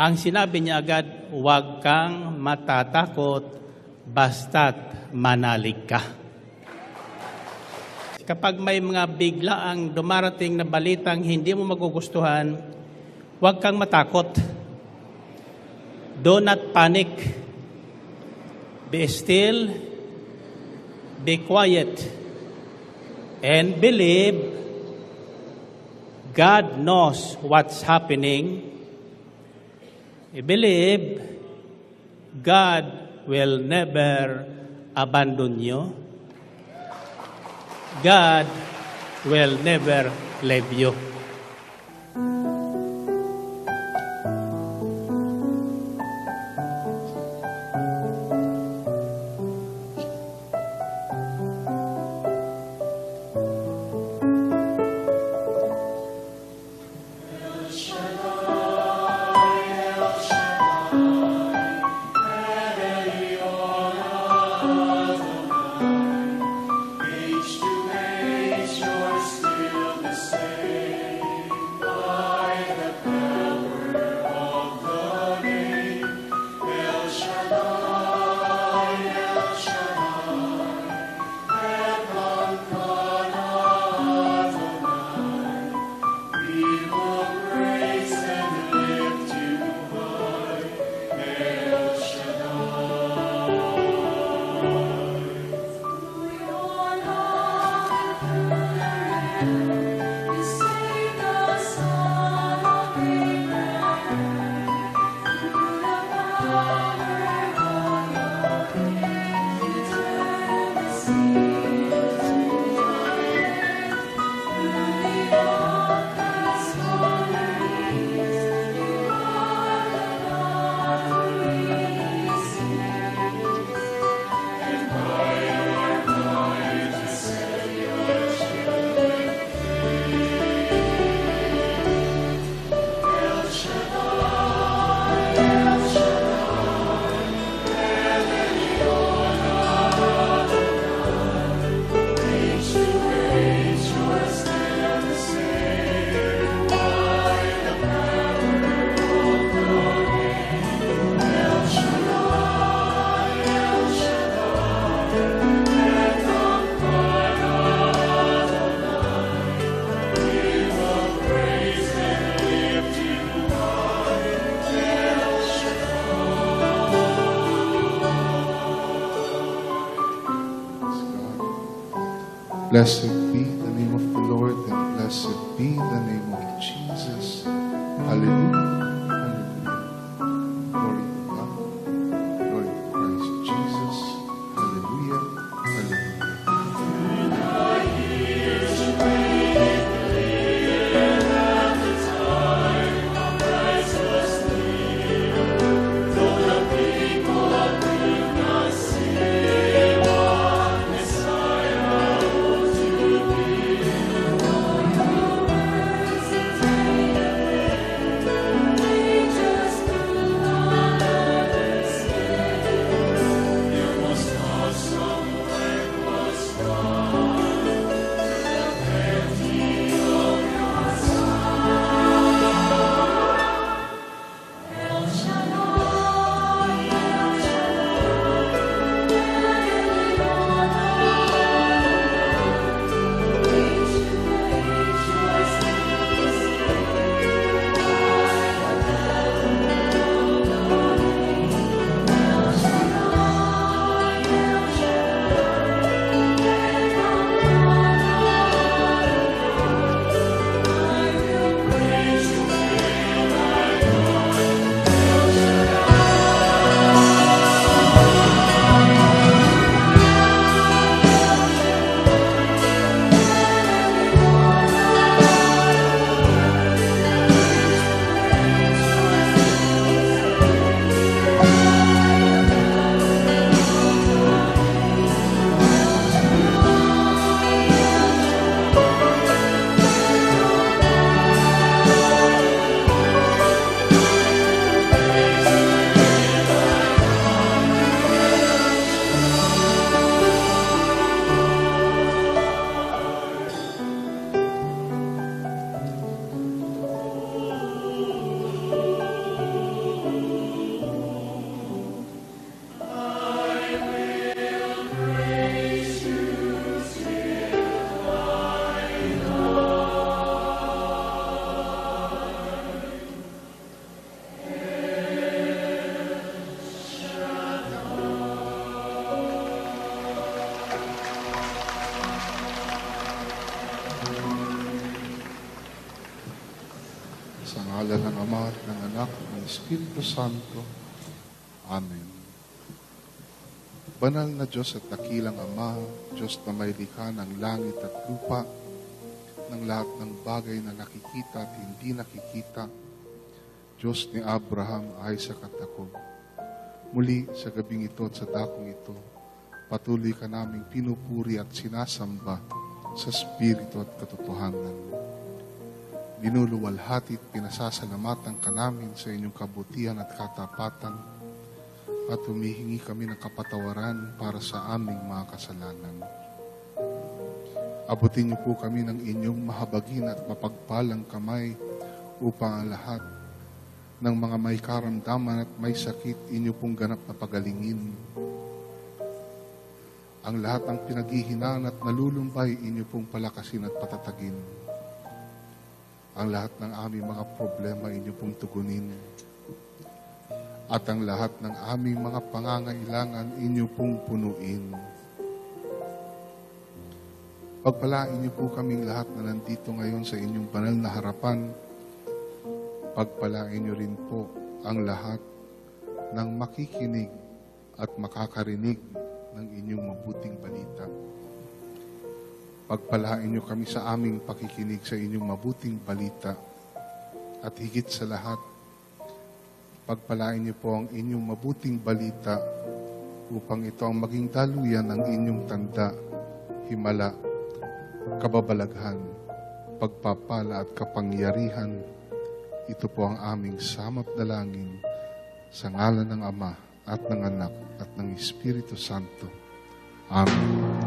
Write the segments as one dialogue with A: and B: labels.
A: Ang sinabi niya agad, huwag kang matatakot basta't manalig ka. Kapag may mga biglaang dumarating na balitang hindi mo magugustuhan, huwag kang matakot. Do not panic. Be still, be quiet, and believe God knows what's happening. Believe God will never abandon you. God will never leave you.
B: Blessed be the name of the Lord, and blessed be the name of Jesus. Hallelujah. Hallelujah. Glory to God. Glory to Christ Jesus. Hallelujah. Hallelujah.
C: To
B: ngalan ng Ama at ng Anak at ng Espiritu Santo. Amen. Banal na Diyos at dakilang Ama, Diyos na may likha ng langit at lupa, ng lahat ng bagay na nakikita at hindi nakikita, Diyos ni Abraham, Isaac at Jacob. Muli sa gabing ito at sa dakong ito, patuloy ka naming pinupuri at sinasamba sa Espiritu at katotohanan. Linuluwalhati at pinasasalamatan ka namin sa inyong kabutihan at katapatan at humihingi kami ng kapatawaran para sa aming mga kasalanan. Abutin niyo po kami ng inyong mahabagin at mapagpalang kamay upang ang lahat ng mga may karamdaman at may sakit inyo pong ganap na pagalingin. Ang lahat ng pinaghihinaan at nalulumbay inyo pong palakasin at patatagin. Ang lahat ng aming mga problema inyo pong tugunin. At ang lahat ng aming mga pangangailangan inyo pong punuin. Pagpalain niyo po kaming lahat na nandito ngayon sa inyong banal na harapan. Pagpalain niyo rin po ang lahat ng makikinig at makakarinig ng inyong mabuting balita. Pagpalain niyo kami sa aming pakikinig sa inyong mabuting balita at higit sa lahat, pagpalain niyo po ang inyong mabuting balita upang ito ang maging daluyan ng inyong tanda, himala, kababalaghan, pagpapala at kapangyarihan. Ito po ang aming samap dalangin sa ngalan ng Ama at ng Anak at ng Espiritu Santo. Amen.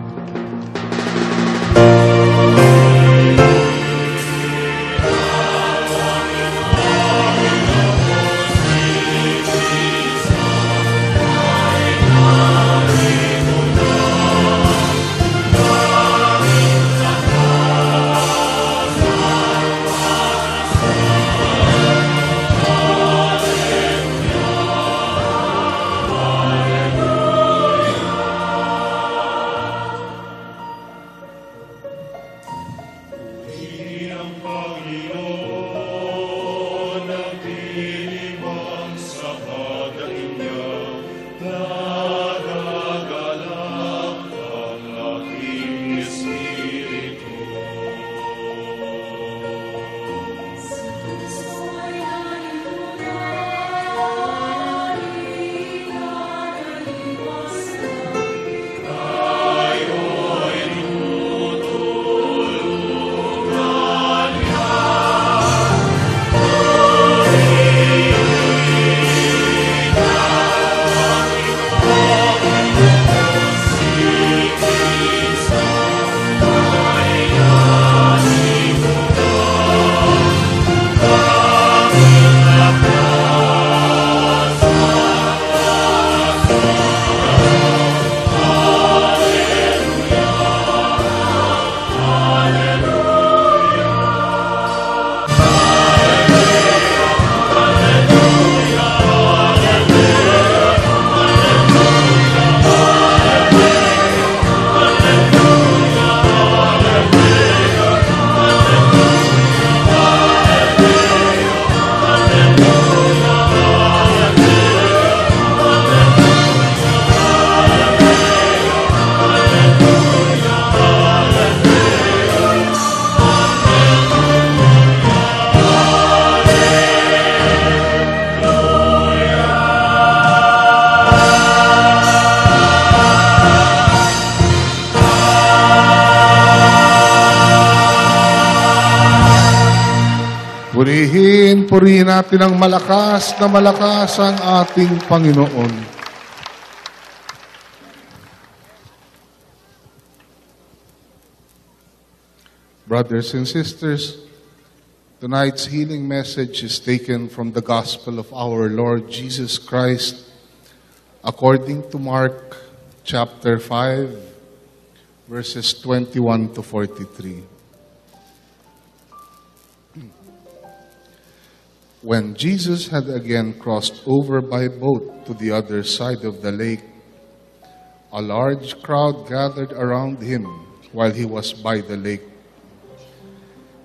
B: Purihin natin ang malakas na malakas ang ating Panginoon. Brothers and sisters, tonight's healing message is taken from the Gospel of our Lord Jesus Christ according to Mark chapter 5, verses 21 to 43. When Jesus had again crossed over by boat to the other side of the lake, a large crowd gathered around him while he was by the lake.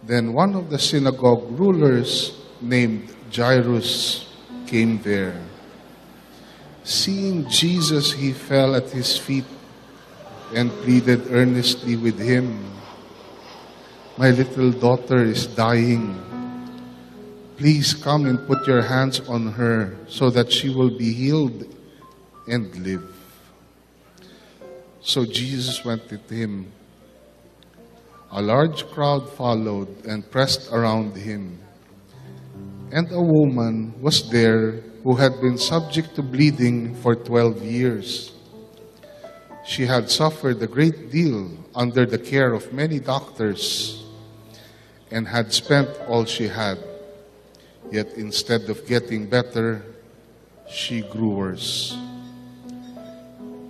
B: Then one of the synagogue rulers named Jairus came there. Seeing Jesus, he fell at his feet and pleaded earnestly with him, "My little daughter is dying. Please come and put your hands on her so that she will be healed and live." So Jesus went with him. A large crowd followed and pressed around him. And a woman was there who had been subject to bleeding for 12 years. She had suffered a great deal under the care of many doctors and had spent all she had. Yet instead of getting better, she grew worse.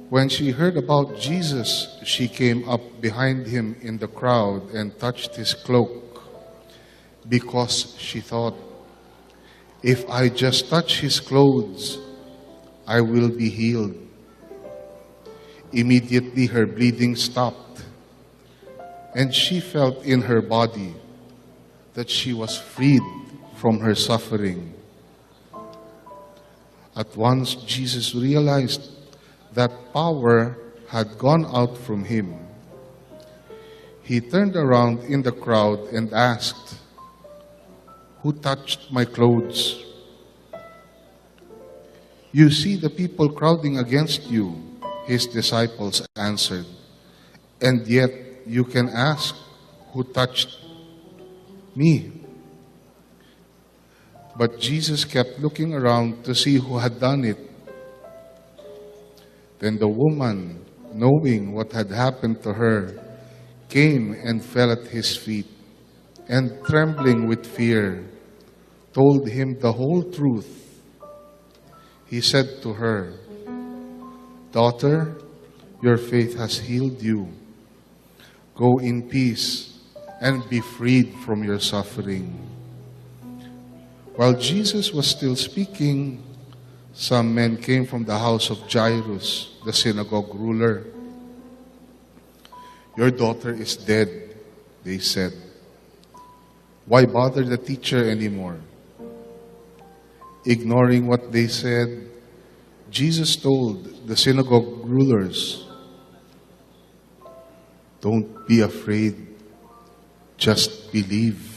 B: When she heard about Jesus, she came up behind him in the crowd and touched his cloak, because she thought, "If I just touch his clothes, I will be healed." Immediately her bleeding stopped, and she felt in her body that she was freed from her suffering. At once Jesus realized that power had gone out from him. He turned around in the crowd and asked, "Who touched my clothes?" "You see the people crowding against you," his disciples answered, "and yet you can ask, 'Who touched me?'" But Jesus kept looking around to see who had done it. Then the woman, knowing what had happened to her, came and fell at his feet, and trembling with fear, told him the whole truth. He said to her, "Daughter, your faith has healed you. Go in peace and be freed from your suffering." While Jesus was still speaking, some men came from the house of Jairus, the synagogue ruler. "Your daughter is dead," they said. "Why bother the teacher anymore?" Ignoring what they said, Jesus told the synagogue rulers, "Don't be afraid, just believe."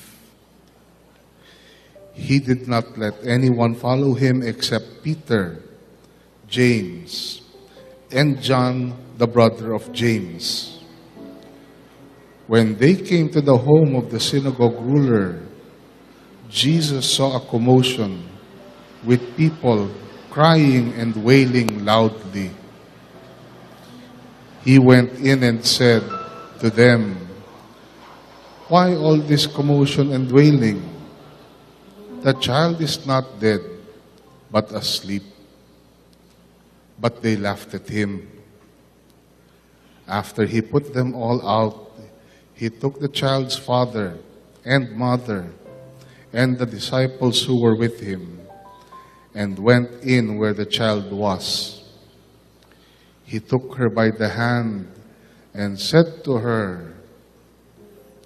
B: He did not let anyone follow him except Peter, James, and John, the brother of James. When they came to the home of the synagogue ruler, Jesus saw a commotion with people crying and wailing loudly. He went in and said to them, "Why all this commotion and wailing? The child is not dead, but asleep." But they laughed at him. After he put them all out, he took the child's father and mother and the disciples who were with him and went in where the child was. He took her by the hand and said to her,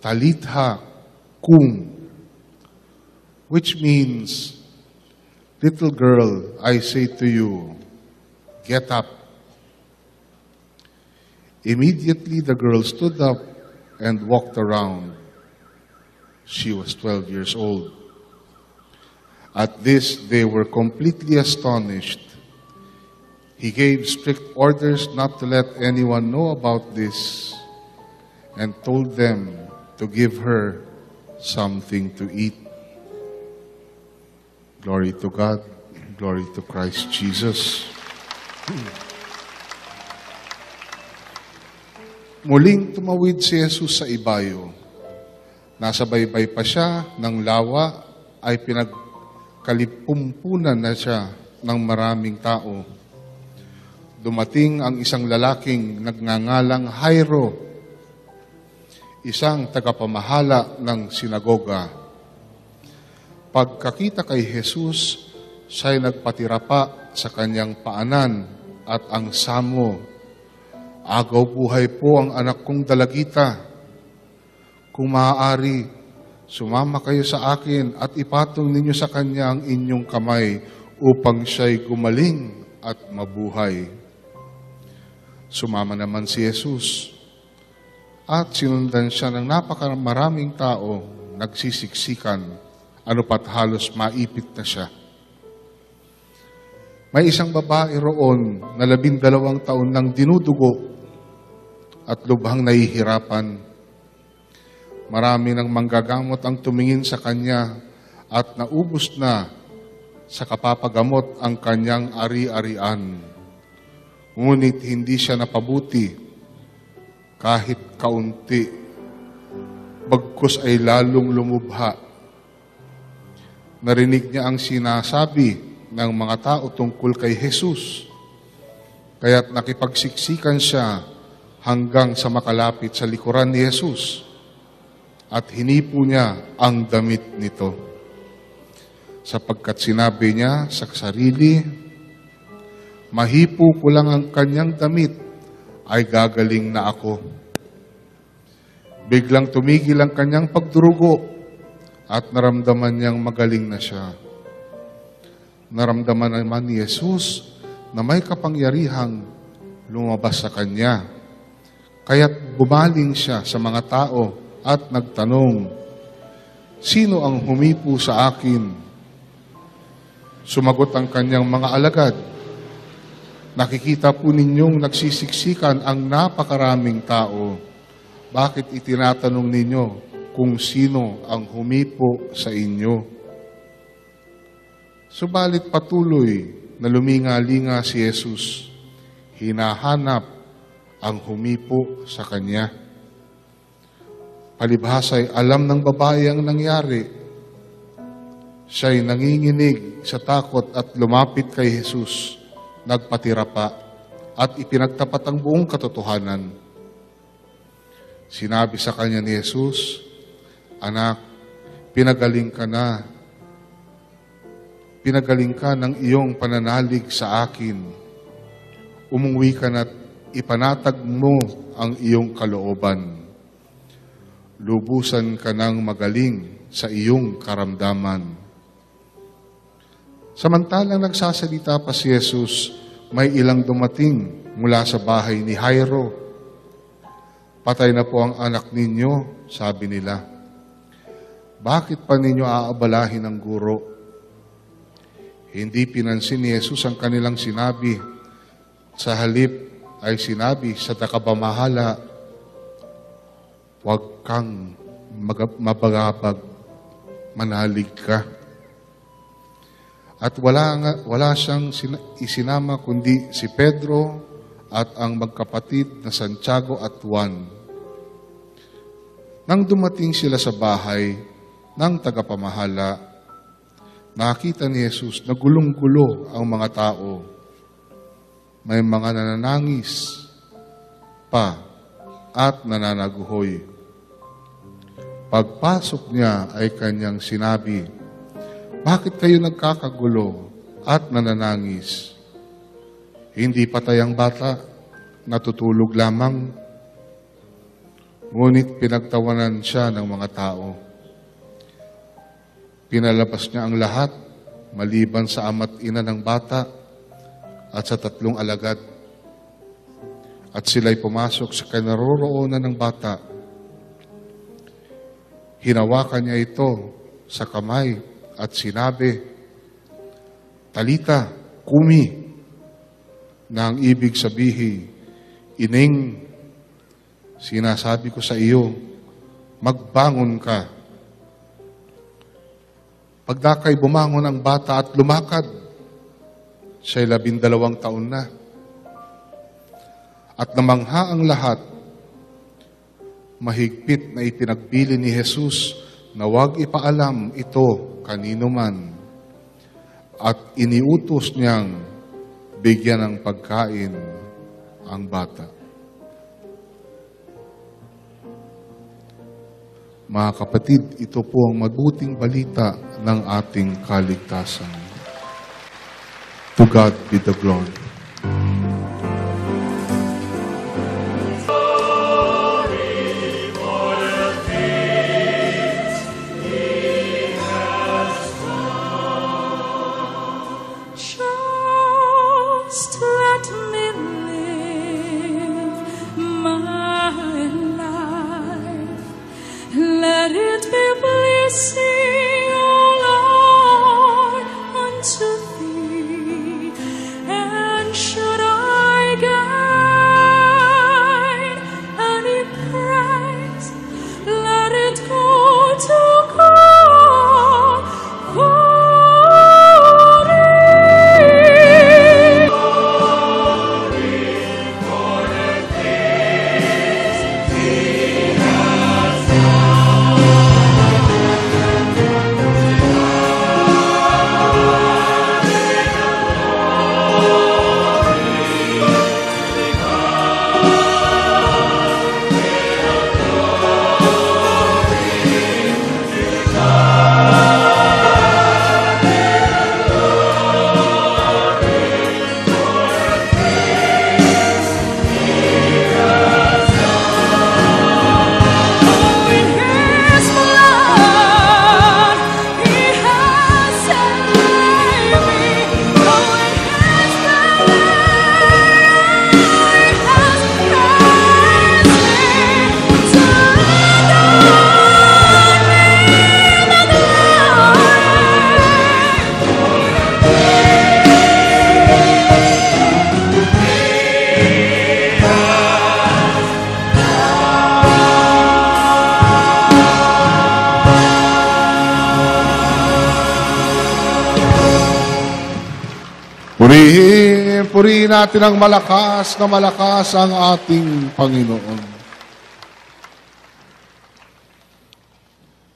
B: "Talitha kum," which means, "Little girl, I say to you, get up." Immediately the girl stood up and walked around. She was 12 years old. At this, they were completely astonished. He gave strict orders not to let anyone know about this and told them to give her something to eat. Glory to God. Glory to Christ Jesus. Muling tumawid si Jesus sa ibayo. Nasa baybay pa siya ng lawa ay pinagkalipumpunan na siya ng maraming tao. Dumating ang isang lalaking nagngangalang Jairo, isang tagapamahala ng sinagoga. Pagkakita kay Jesus, siya'y nagpatira pa sa kanyang paanan at ang samo, "Agaw buhay po ang anak kong dalagita. Kung maaari, Sumama kayo sa akin at ipatong ninyo sa kanya ang inyong kamay upang siya'y gumaling at mabuhay. Sumama naman si Jesus at sinundan siya ng napakamaraming tao, nagsisiksikan, ano pat halos maipit na siya. May isang babae roon na 12 taon nang dinudugo at lubhang nahihirapan. Marami ng manggagamot ang tumingin sa kanya at naubos na sa kapapagamot ang kanyang ari-arian. Ngunit hindi siya napabuti kahit kaunti, bagkus ay lalong lumubha. Narinig niya ang sinasabi ng mga tao tungkol kay Jesus, kaya't nakipagsiksikan siya hanggang sa makalapit sa likuran ni Jesus at hinipo niya ang damit nito. Sapagkat sinabi niya sa sarili, mahipo ko lang ang kanyang damit, ay gagaling na ako. Biglang tumigil ang kanyang pagdurugo at naramdaman niyang magaling na siya. Naramdaman naman ni Jesus na may kapangyarihang lumabas sa kanya. Kaya't bumaling siya sa mga tao at nagtanong, sino ang humipo sa akin? Sumagot ang kanyang mga alagad, nakikita po ninyong nagsisiksikan ang napakaraming tao. Bakit itinatanong ninyo kung sino ang humipo sa inyo? Subalit patuloy na luminga-linga si Jesus, hinahanap ang humipo sa kanya. Palibhasa'y alam ng babae ang nangyari. Siya'y nanginginig sa takot at lumapit kay Jesus, nagpatira pa at ipinagtapat ang buong katotohanan. Sinabi sa kanya ni Jesus, anak, pinagaling ka na. Pinagaling ka ng iyong pananalig sa akin. Umuwi ka na't ipanatag mo ang iyong kalooban. Lubusan ka ng magaling sa iyong karamdaman. Samantalang nagsasalita pa si Jesus, may ilang dumating mula sa bahay ni Jairo. Patay na po ang anak ninyo, sabi nila. Bakit pa ninyo aabalahin ang guro? Hindi pinansin ni Jesus ang kanilang sinabi. Sa halip ay sinabi sa takabamahala, huwag kang mabagabag, manalig ka. At wala siyang isinama kundi si Pedro at ang magkapatid na Santiago at Juan. Nang dumating sila sa bahay ng tagapamahala, nakita ni Jesus na gulong-gulo ang mga tao. May mga nananangis pa at nananaguhoy. Pagpasok niya ay kanyang sinabi, bakit kayo nagkakagulo at nananangis? Hindi patay ang bata, natutulog lamang. Ngunit pinagtawanan siya ng mga tao. Pinalabas niya ang lahat, maliban sa ama't ina ng bata at sa 3 alagad. At sila'y pumasok sa kinaroroonan ng bata. Hinawakan niya ito sa kamay at sinabi, Talita, kumi, na ang ibig sabihin, Ining, sinasabi ko sa iyo, magbangon ka. Pagdakay bumangon ang bata at lumakad. Siya'y 12 taon na. At namangha ang lahat, mahigpit na ipinagbili ni Jesus na huwag ipaalam ito kanino man. At iniutos niyang bigyan ng pagkain ang bata. Mga kapatid, ito po ang mabuting balita ng ating kaligtasan. To God be the glory. Amen. Purihin natin ang malakas na malakas ang ating Panginoon.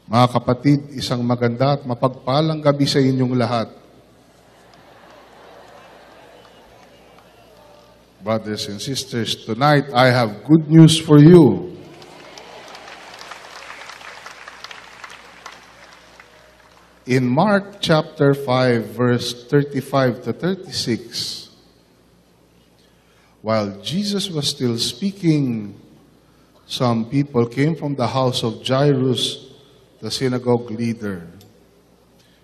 B: Mga kapatid, isang maganda at mapagpalang gabi sa inyong lahat. Brothers and sisters, tonight I have good news for you. In Mark chapter 5, verse 35 to 36, while Jesus was still speaking, some people came from the house of Jairus, the synagogue leader.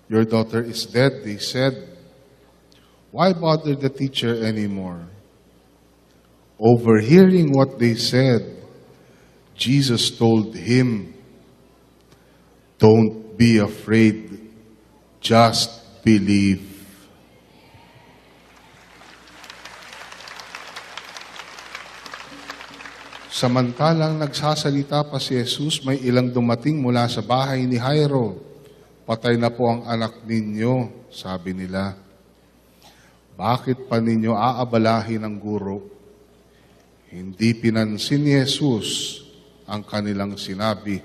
B: Your daughter is dead, they said. Why bother the teacher anymore? Overhearing what they said, Jesus told him, "Don't be afraid. Just believe." Samantalang nagsasalita pa si Jesus, may ilang dumating mula sa bahay ni Jairo. Patay na po ang anak ninyo, sabi nila. Bakit pa ninyo aabalahin ang guro? Hindi pinansin ni Jesus ang kanilang sinabi.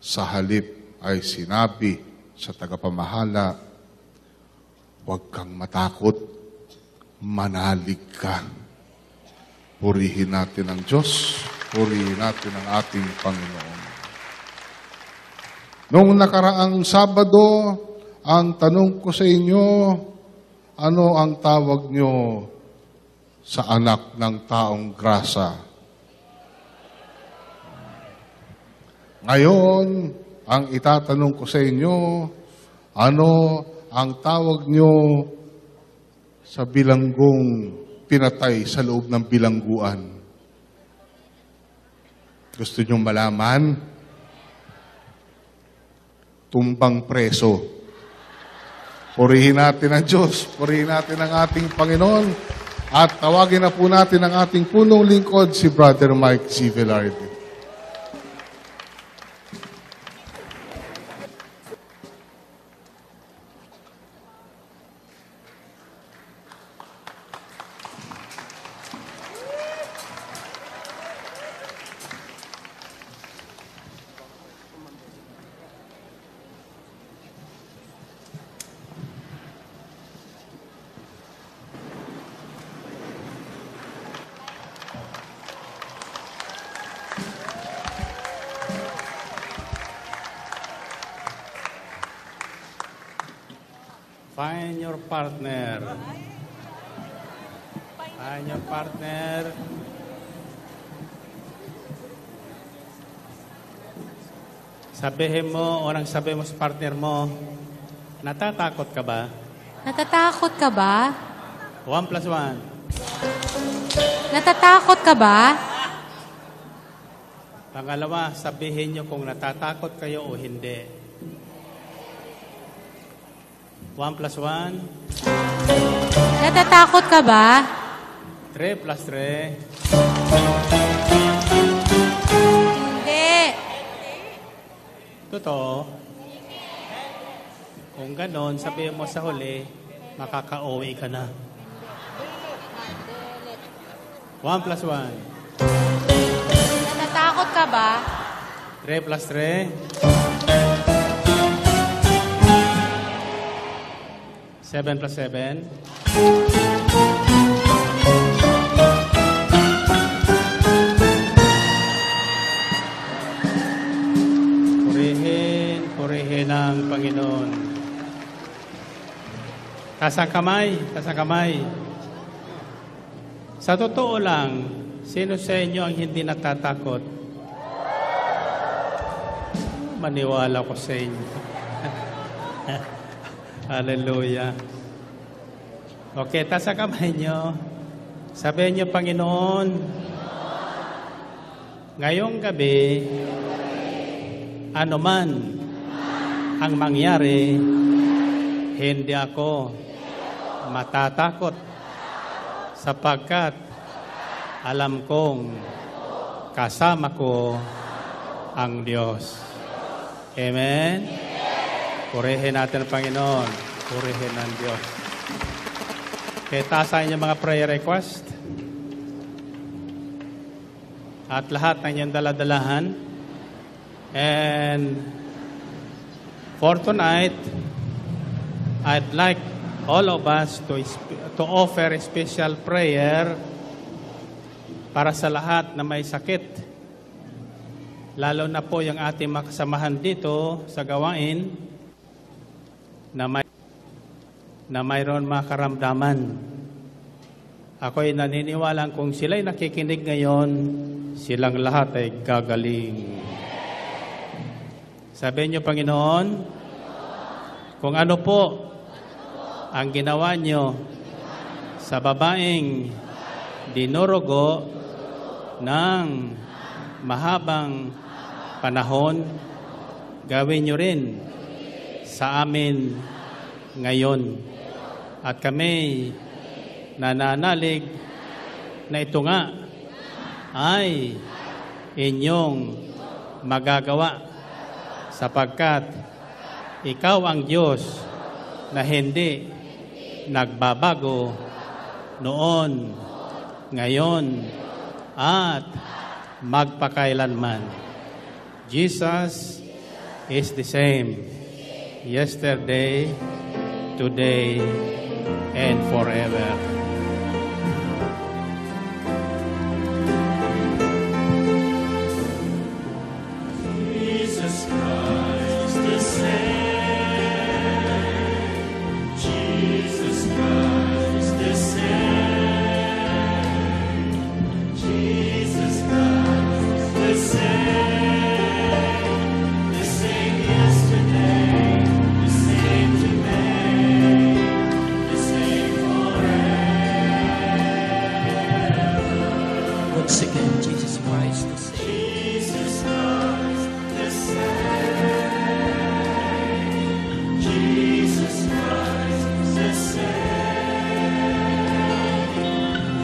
B: Sa halip ay sinabi sa tagapamahala, huwag kang matakot, manalig ka. Purihin natin ang Diyos, purihin natin ang ating Panginoon. Noong nakaraang Sabado, ang tanong ko sa inyo, ano ang tawag nyo sa anak ng taong grasa? Ngayon, ang itatanong ko sa inyo, ano ang tawag nyo sa bilanggong pinatay sa loob ng bilangguan? Gusto nyo malaman? Tumbang preso. Purihin natin ang Diyos, purihin natin ang ating Panginoon, at tawagin na po natin ang ating punong lingkod, si Brother Mike C. Velarde.
A: Find your partner. Find your partner. Sabihin mo, o nang sabihin mo sa partner mo, natatakot ka ba?
C: Natatakot ka ba?
A: 1 plus 1.
C: Natatakot ka ba?
A: Pangalawa, sabihin nyo kung natatakot kayo o hindi. 1 plus 1.
C: Natatakot ka ba?
A: 3 plus 3.
C: Hindi.
A: Totoo. Kung ganon, sabihin mo sa huli, makaka-uwi ka na. 1 plus 1.
C: Natatakot ka ba?
A: 3 plus 3. 7 plus 7. Purihin ang Panginoon. Tasang kamay. Sa totoo lang, sino sa inyo ang hindi natatakot? Maniwala ko sa inyo. Hallelujah. Okay, taas ang kamay nyo. Sabihin nyo, Panginoon, ngayong gabi, ano man ang mangyari, hindi ako matatakot sapagkat alam kong kasama ko ang Diyos. Amen? Purihin natin ang Panginoon. Purihin ang Diyos. Kaya taas ang mga prayer request. At lahat ng inyong daladalahan. And for tonight, I'd like all of us to offer a special prayer para sa lahat na may sakit. Lalo na po yung ating makasamahan dito sa gawain na mayroon mga karamdaman. Ako'y naniniwala kung sila'y nakikinig ngayon, silang lahat ay gagaling. Sabihin niyo, Panginoon, kung ano po ang ginawa niyo sa babaeng dinurugo ng mahabang panahon, gawin niyo rin sa amin ngayon. At kami nananalig na ito nga ay inyong magagawa sapagkat ikaw ang Diyos na hindi nagbabago noon, ngayon, at magpakailanman. Jesus is the same yesterday, today, and forever.
D: Jesus Christ the same. Jesus Christ the same. Jesus Christ the same. The same yesterday, the same today, the same forever.
E: Once again, Jesus Christ the same.
D: Jesus Christ the same. Jesus Christ the same.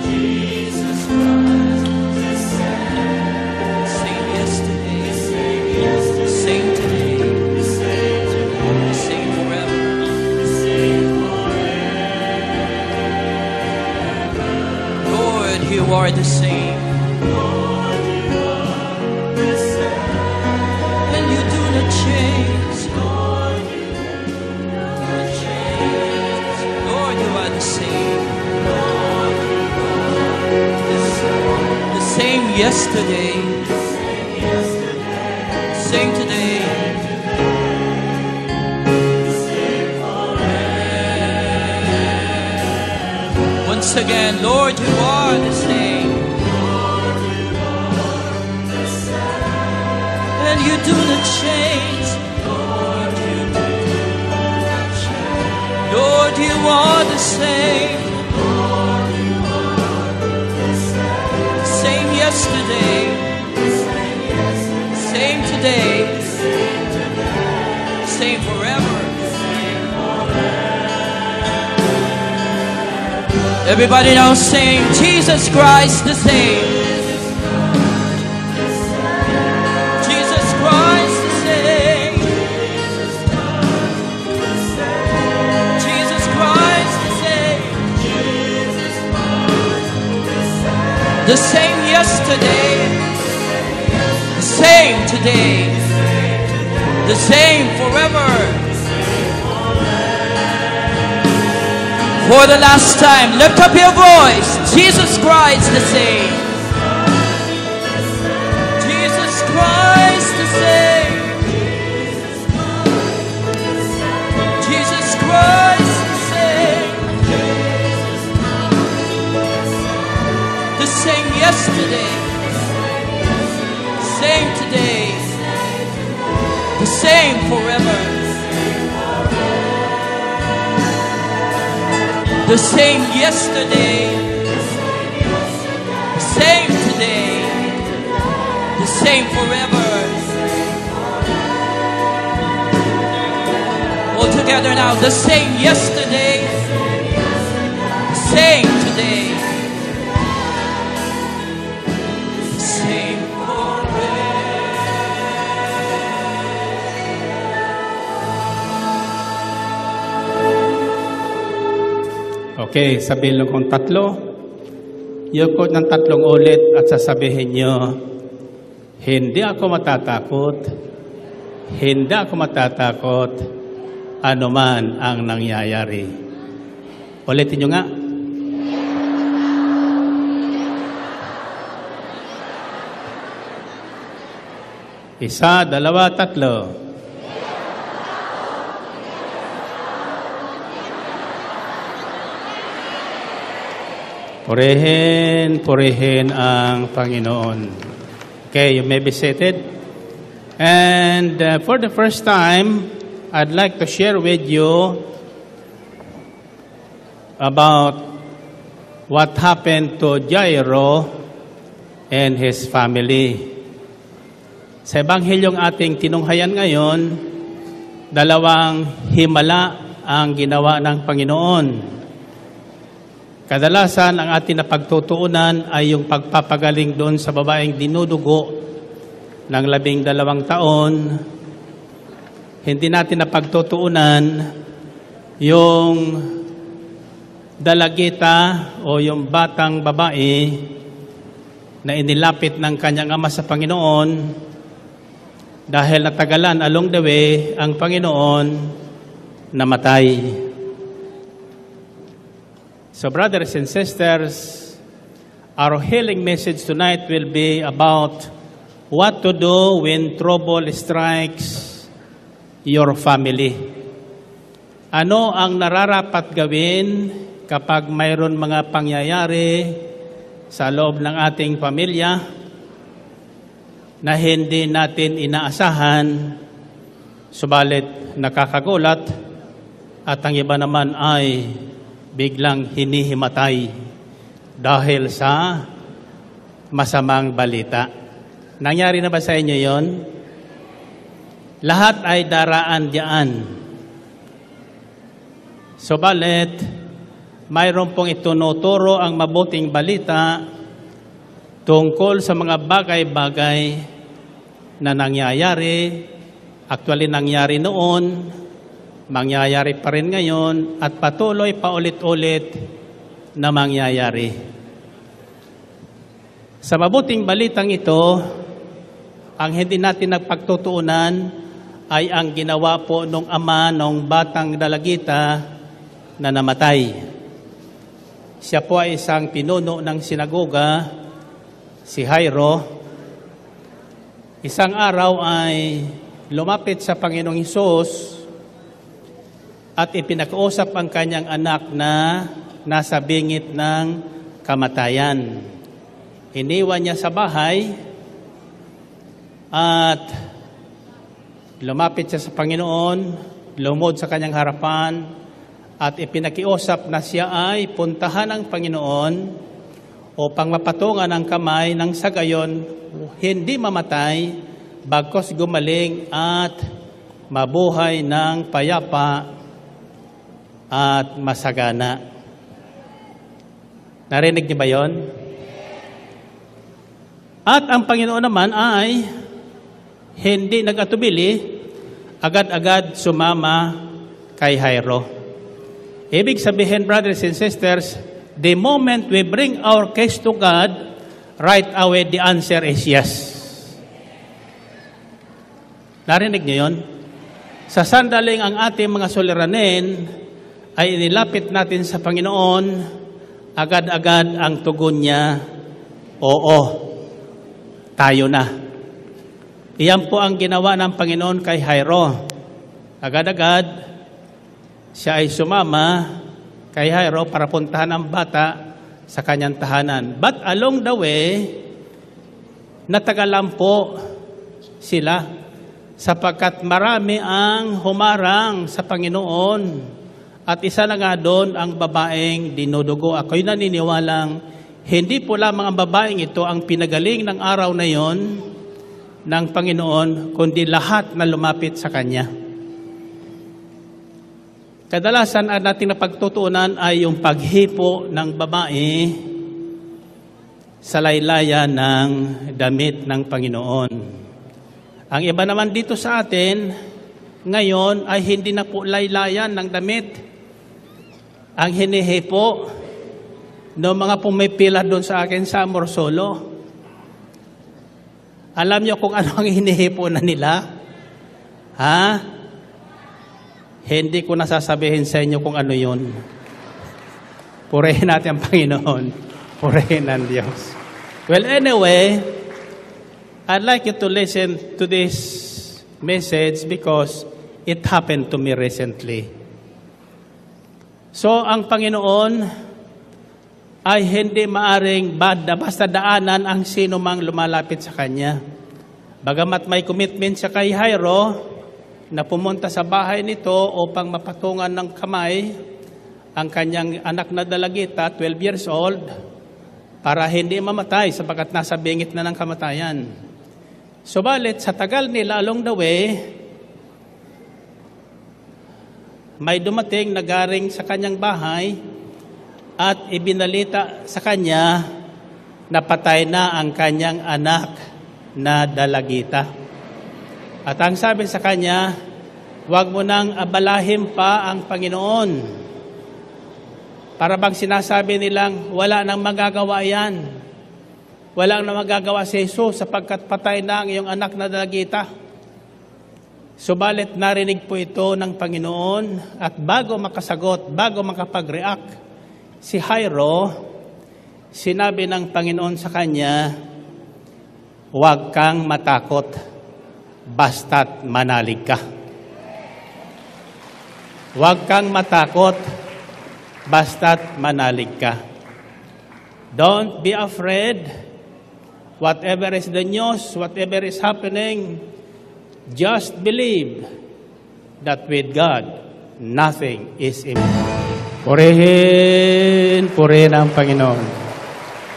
D: Jesus Christ the same.
E: Same yesterday,
D: Same yesterday,
E: same today,
D: the same today,
E: same forever.
D: the same forever.
E: Lord, you are the same,
D: Lord, you are the same.
E: and you do not change.
D: Lord, you do not change.
E: Lord, you are the same,
D: Lord, you are the same.
E: the same yesterday,
D: Same yesterday,
E: same today.
D: same forever.
E: Once again, Lord, you are the same,
D: Lord, you are the same.
E: and you do not change.
D: Lord, you do not change.
E: Lord, you are the same,
D: Lord, you are the same.
E: same yesterday,
D: Same yesterday,
E: same today,
D: same today,
E: same forever.
D: same forever.
E: Everybody now sing, Jesus Christ the same. Jesus Christ the same. Jesus Christ the same. The same yesterday, the same today, the same forever. For the last time, lift up your voice. Jesus Christ the same. Jesus Christ the same. Jesus Christ the same. The same yesterday, same today, the same forever. The same yesterday, same today, the same forever. All together now, the same yesterday, same today, same forever.
A: Okay, sabihin lang kong 3. Yukot ng 3 ulit at sasabihin nyo, hindi ako matatakot, hindi ako matatakot, anuman ang nangyayari. Ulitin nyo nga. Isa, dalawa, 3. Purihin ang Panginoon. Okay, you may be seated. And for the first time, I'd like to share with you about what happened to Jairo and his family. Sa Ebanghelyong ating tinunghayan ngayon, 2 himala ang ginawa ng Panginoon. Kadalasan ang ating napagtutuunan ay yung pagpapagaling doon sa babaeng dinudugo ng 12 taon. Hindi natin napagtutuunan yung dalagita o yung batang babae na inilapit ng kanyang ama sa Panginoon dahil natagalan along the way ang Panginoon namatay. So brothers and sisters, our healing message tonight will be about what to do when trouble strikes your family. Ano ang nararapat gawin kapag mayroon mga pangyayari sa loob ng ating pamilya na hindi natin inaasahan, subalit nakakagulat at ang iba naman ay biglang hinihimatay dahil sa masamang balita. Nangyari na ba sa inyo yon? Lahat ay daraan diyan. Subalit, mayroon pong itunuturo ang mabuting balita tungkol sa mga bagay-bagay na nangyayari, actually nangyari noon, mangyayari pa rin ngayon at patuloy pa ulit-ulit na mangyayari. Sa mabuting balitang ito, ang hindi natin nagpagtutuunan ay ang ginawa po nung ama nung batang dalagita na namatay. Siya po ay isang pinuno ng sinagoga, si Jairo. Isang araw ay lumapit sa Panginoong Hesus at ipinakiusap ang kanyang anak na nasa bingit ng kamatayan. Iniwan niya sa bahay at lumapit siya sa Panginoon, lumod sa kanyang harapan at ipinakiusap na siya ay puntahan ng Panginoon upang mapatungan ang kamay nang sa gayon hindi mamatay bagkus gumaling at mabuhay ng payapa at masagana. Narinig niyo ba yon? At ang Panginoon naman ay hindi nag-atubili, agad-agad sumama kay Jairo. Ibig sabihin, brothers and sisters, the moment we bring our case to God, right away the answer is yes. Narinig niyo yon? Sa sandaling ang ating mga suliranin ay inilapit natin sa Panginoon, agad-agad ang tugon niya, oo, tayo na. Iyan po ang ginawa ng Panginoon kay Jairo. Agad-agad, siya ay sumama kay Jairo para puntahan ang bata sa kanyang tahanan. But along the way, natagalan po sila sapagkat marami ang humarang sa Panginoon. At isa na nga doon ang babaeng dinudugo. Ako'y naniniwalang hindi po lamang ang babaeng ito ang pinagaling ng araw na yon ng Panginoon, kundi lahat na lumapit sa Kanya. Kadalasan ang nating napagtutuunan ay yung paghipo ng babae sa laylayan ng damit ng Panginoon. Ang iba naman dito sa atin, ngayon ay hindi na po laylayan ng damit. ang hinihipo ng mga pumipila doon sa akin sa Amorsolo. Alam niyo kung ano ang hinihipo na nila? Ha? Hindi ko nasasabihin sa inyo kung ano yun. Purihin natin ang Panginoon. Purihin ang Diyos. Well, anyway, I'd like you to listen to this message because it happened to me recently. So, ang Panginoon ay hindi maaring basta daanan ang sino mang lumalapit sa Kanya. Bagamat may commitment siya kay Jairo na pumunta sa bahay nito upang mapatungan ng kamay ang kanyang anak na dalagita, 12 years old, para hindi mamatay sapagkat nasa bingit na ng kamatayan. Subalit, sa tagal nila along the way, may dumating na garing sa kanyang bahay at ibinalita sa kanya na patay na ang kanyang anak na dalagita. At ang sabi sa kanya, huwag mo nang abalahin pa ang Panginoon. Para bang sinasabi nilang wala nang magagawa yan. Wala nang magagawa si Jesus sapagkat patay na ang iyong anak na dalagita. Subalit narinig po ito ng Panginoon at bago makasagot, bago makapag-react si Jairo, sinabi ng Panginoon sa kanya, huwag kang matakot, basta't manalig ka. Huwag kang matakot, basta't manalig ka. Don't be afraid. Whatever is the news, whatever is happening, just believe that with God, nothing is impossible. Purihin ang Panginoon.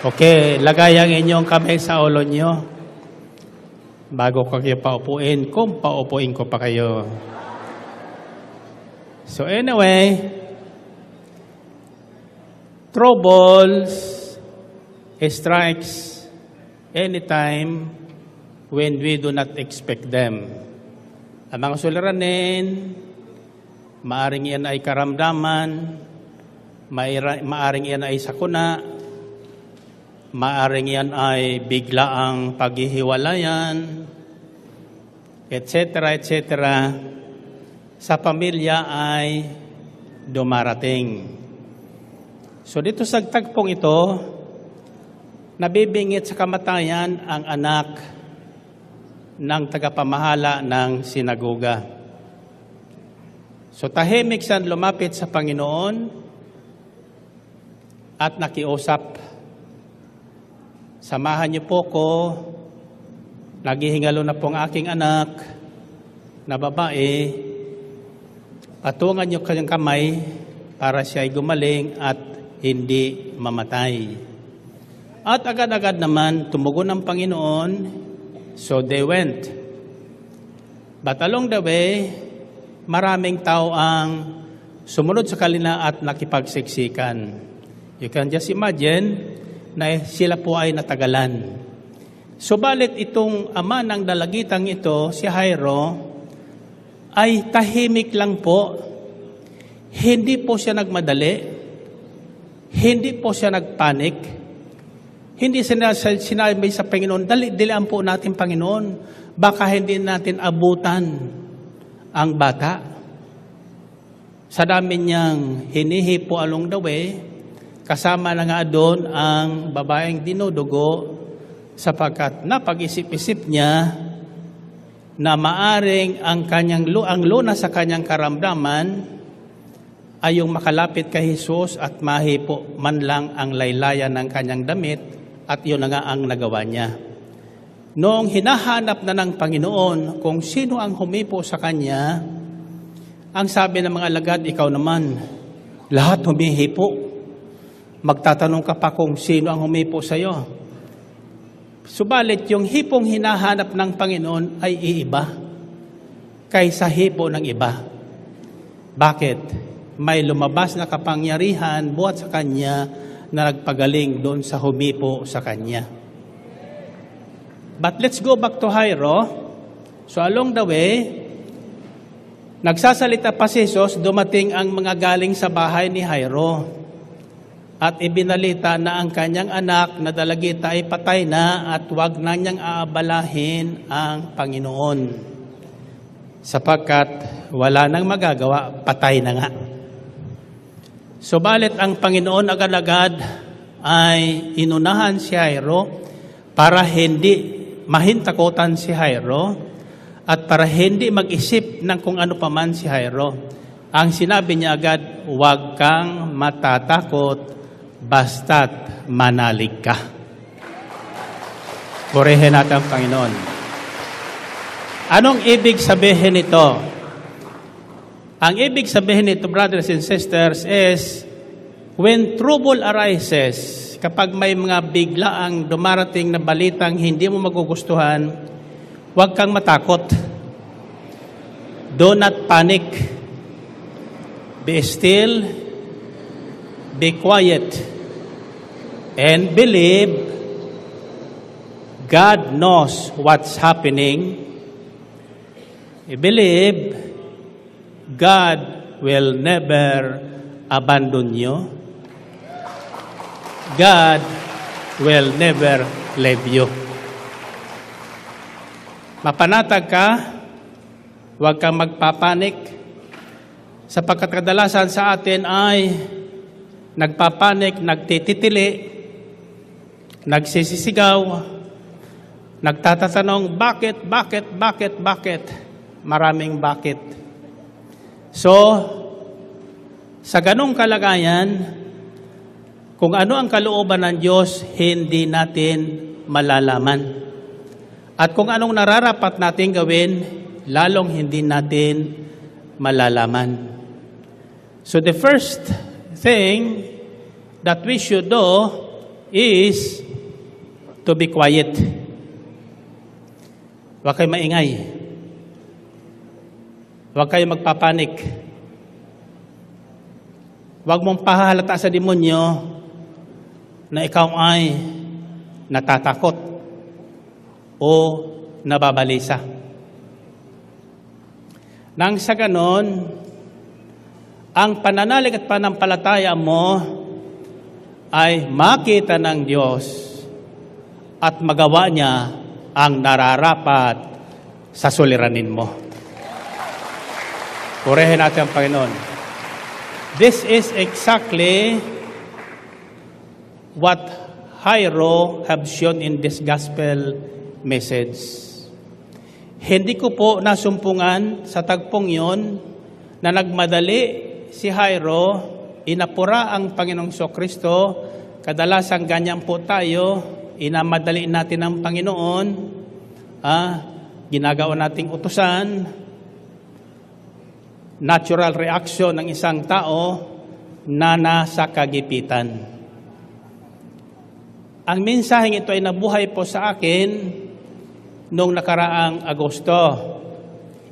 A: Okay, lagay ang inyong kamay sa ulo nyo bago kayo paupuin, kung paupuin ko pa kayo. So anyway, troubles strikes anytime when we do not expect them. Ang mga suliranin, maaring yan ay karamdaman, maaring yan ay sakuna, maaring yan ay biglaang paghihiwalayan, etc., etc., sa pamilya ay dumarating. So dito sa tagpong ito, nabibingit sa kamatayan ang anak ng tagapamahala ng sinagoga. So tahimik siya lumapit sa Panginoon at nakiusap. Samahan niyo po ko, naghihingalo na po ang aking anak na babae, patungan niyo kanyang kamay para siya ay gumaling at hindi mamatay. At agad-agad naman tumugon ang Panginoon. So they went. But along the way, maraming tao ang sumunod sa kanila at nakipagsiksikan. You can just imagine na sila po ay natagalan. Subalit itong ama ng dalagitang ito, si Jairo, ay tahimik lang po. Hindi po siya nagmadali. Hindi po siya nagpanik. Hindi sinabi sa Panginoon, dalian po natin, Panginoon, baka hindi natin abutan ang bata. Sa dami niyang hinihipo along the way, kasama na nga doon ang babaeng dinudugo sapagkat napag-isip-isip niya na maaring ang luna sa kanyang karamdaman ay yung makalapit kay Jesus at mahipo man lang ang laylayan ng kanyang damit. At yun na nga ang nagawa niya. Noong hinahanap na ng Panginoon kung sino ang humipo sa kanya, ang sabi ng mga alagad, ikaw naman, lahat humihipo. Magtatanong ka pa kung sino ang humipo sa iyo. Subalit yung hipong hinahanap ng Panginoon ay iiba kaysa hipo ng iba. Bakit? May lumabas na kapangyarihan buhat sa kanya na nagpagaling doon sa humipo sa kanya. But let's go back to Jairo. So along the way, Nagsasalita pa si Jesus, dumating ang mga galing sa bahay ni Jairo at ibinalita na ang kanyang anak na dalagita ay patay na at huwag na niyang aabalahin ang Panginoon. Sapagkat wala nang magagawa, patay na nga. Subalit ang Panginoon agad-agad ay inunahan si Jairo para hindi mahintakutan si Jairo at para hindi mag-isip ng kung ano paman si Jairo. Ang sinabi niya agad, huwag kang matatakot basta't manalig ka. Purihin natin ang Panginoon. Anong ibig sabihin nito? Ang ibig sabihin nito, brothers and sisters, is when trouble arises, kapag may mga biglaang dumarating na balitang hindi mo magugustuhan, huwag kang matakot. Do not panic. Be still, be quiet, and believe God knows what's happening. Believe God will never abandon you. God will never leave you. Mapanatag ka, huwag kang magpapanik, sapagkat kadalasan sa atin ay nagpapanik, nagtititili, nagsisisigaw, nagtatatanong, bakit? Maraming bakit. So, sa ganong kalagayan, kung ano ang kalooban ng Diyos, hindi natin malalaman. At kung anong nararapat natin gawin, lalong hindi natin malalaman. So the first thing that we should do is to be quiet. Huwag kayo maingay. Huwag kayo magpapanik. Huwag mong pahahalata sa demonyo na ikaw ay natatakot o nababalisa. Nang sa ganon, ang pananalig at panampalataya mo ay makita ng Diyos at magawa niya ang nararapat sa suliranin mo. Purihin natin ang Panginoon. This is exactly what Jairo have shown in this gospel message. Hindi ko po nasumpungan sa tagpong yon na nagmadali si Jairo, inapura ang Panginoong Kristo. Kadalasan ganyan po tayo, inamadali natin ang Panginoon, ginagawa nating utusan, natural reaction ng isang tao na nasa kagipitan. Ang mensaheng ito ay nabuhay po sa akin noong nakaraang Agosto.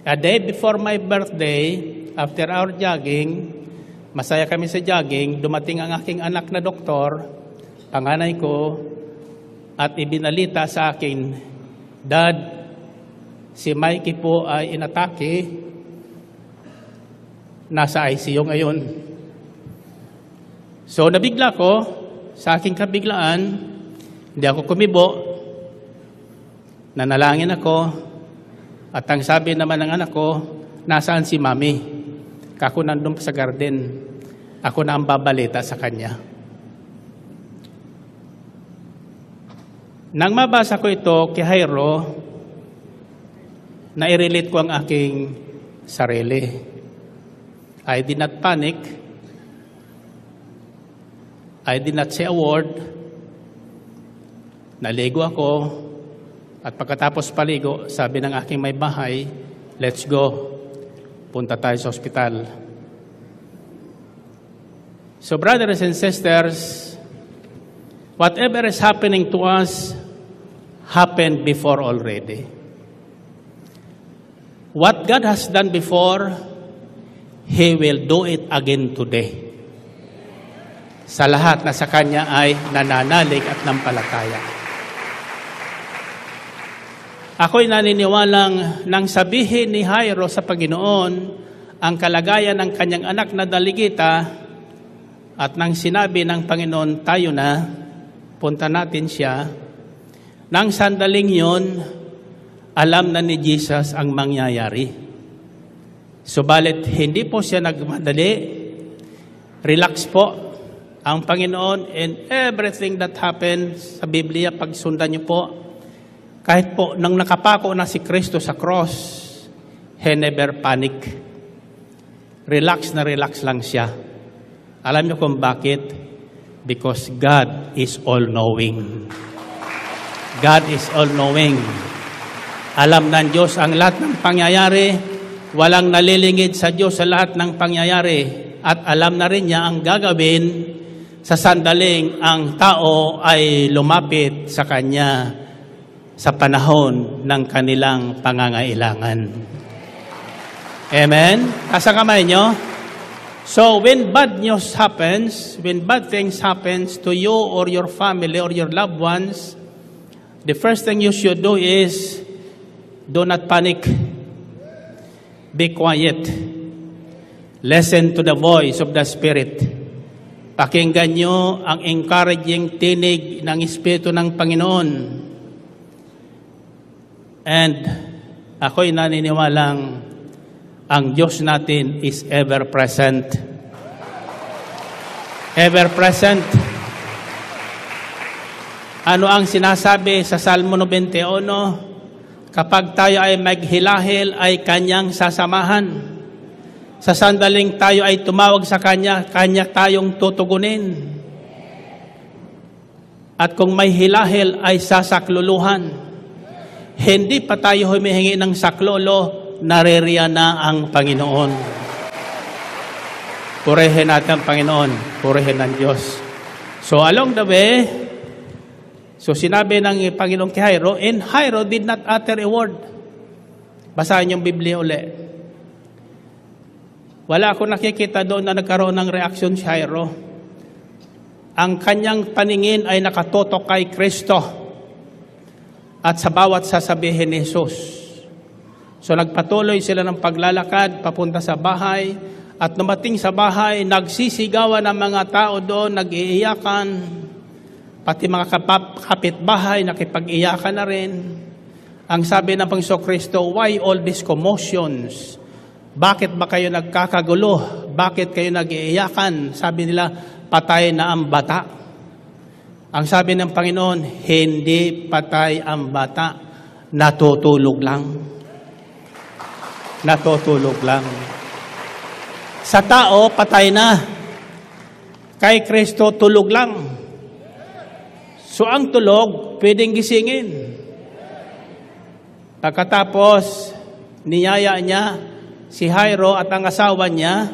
A: A day before my birthday, after our jogging, masaya kami sa jogging, dumating ang aking anak na doktor, panganay ko, at ibinalita sa akin, Dad, si Mikey po ay inatake, nasa ICU ngayon. So nabigla ko, sa aking kabiglaan, hindi ako kumibo, nanalangin ako, at ang sabi naman ng anak ko, nasaan si Mami? Kako nandun sa garden, ako na ang babalita sa kanya. Nang mabasa ko ito kay Jairo, nai-relate ko ang aking sarili. I did not panic. I did not say a word. Naligo ako. At pagkatapos paligo, sabi ng aking may bahay, let's go. Punta tayo sa ospital. So brothers and sisters, whatever is happening to us, happened before already. What God has done before, He will do it again today. Sa lahat na sa Kanya ay nananalig at nampalataya. Ako'y naniniwalang nang sabihin ni Jairo sa Panginoon ang kalagayan ng kanyang anak na daligita at nang sinabi ng Panginoon, tayo na, punta natin siya, nang sandaling yon, alam na ni Jesus ang mangyayari. Subalit, hindi po siya nagmadali. Relax po ang Panginoon and everything that happens sa Biblia, pagsundan niyo po, kahit po nang nakapako na si Kristo sa cross, he never panic. Relax na relax lang siya. Alam niyo kung bakit? Because God is all-knowing. God is all-knowing. Alam ng Diyos ang lahat ng pangyayari. Walang nalilingid sa Diyos sa lahat ng pangyayari. At alam na rin niya ang gagawin sa sandaling ang tao ay lumapit sa Kanya sa panahon ng kanilang pangangailangan. Amen? Taas ang kamay nyo. So, when bad news happens, when bad things happens to you or your family or your loved ones, the first thing you should do is, do not panic. Be quiet. Listen to the voice of the Spirit. Pakinggan nyo ang encouraging tinig ng Espiritu ng Panginoon. And ako'y naniniwalang ang Diyos natin is ever present. Ever present. Ano ang sinasabi sa Salmo 91? Kapag tayo ay maghilahil, ay Kanyang sasamahan. Sa sandaling tayo ay tumawag sa Kanya, Kanya tayong tutugunin. At kung may hilahil, ay sasakluluhan. Hindi pa tayo humihingi ng saklolo, naririyan na ang Panginoon. Purihin natin ang Panginoon. Purihin ng Diyos. So along the way, so sinabi ng Panginoon kay Jairo, and Jairo did not utter a word. Basahin yung Biblia uli. Wala akong nakikita doon na nagkaroon ng reaksyon si Jairo. Ang kanyang paningin ay nakatutok kay Kristo at sa bawat sasabihin ni Jesus. So nagpatuloy sila ng paglalakad papunta sa bahay at dumating sa bahay, nagsisigawan ng mga tao doon, nag-iiyakan, pati mga kapitbahay nakipag-iyakan na rin. Ang sabi ng Panginoong Kristo, why all these commotions? Bakit ba kayo nagkakagulo? Bakit kayo nag-iiyakan? Sabi nila, patay na ang bata. Ang sabi ng Panginoon, hindi patay ang bata, natutulog lang. Natutulog lang. Sa tao, patay na. Kay Kristo, tulog lang. So ang tulog, pwedeng gisingin. Pagkatapos, niyaya niya si Jairo at ang asawa niya,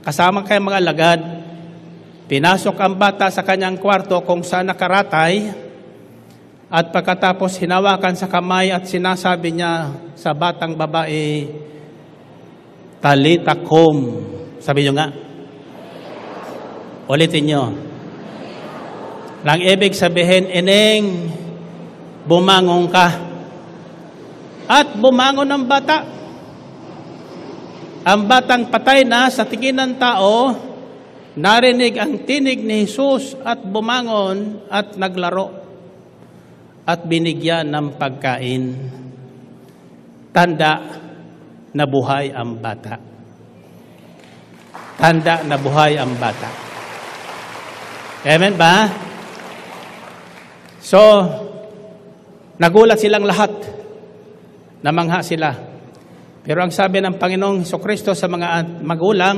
A: kasama kay mga lagad, pinasok ang bata sa kanyang kwarto kung saan nakaratay, at pagkatapos hinawakan sa kamay at sinasabi niya sa batang babae, Talita kum. Sabi niyo nga. Ulitin niyo. Nang ibig sabihin, ineng, bumangon ka. At bumangon ang bata. Ang batang patay na sa tingin ng tao, narinig ang tinig ni Jesus at bumangon at naglaro. At binigyan ng pagkain. Tanda na buhay ang bata. Tanda na buhay ang bata. Amen ba? So, nagulat silang lahat. Namangha sila. Pero ang sabi ng Panginoong Jesucristo sa mga magulang,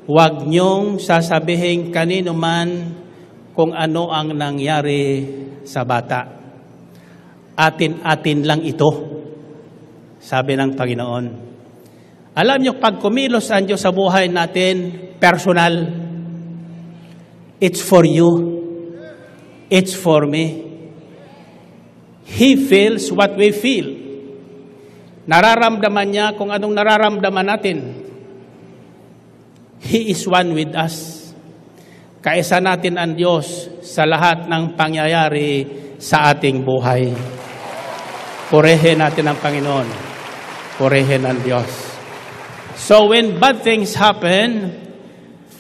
A: huwag niyong sasabihin kanino man kung ano ang nangyari sa bata. Atin-atin lang ito, sabi ng Panginoon. Alam niyo, pag kumilos ang Diyos sa buhay natin, personal, it's for you, it's for me. He feels what we feel. Nararamdaman niya kung anong nararamdaman natin. He is one with us. Kaisa natin ang Diyos sa lahat ng pangyayari sa ating buhay. Purihin natin ang Panginoon. Purihin ang Diyos. So when bad things happen,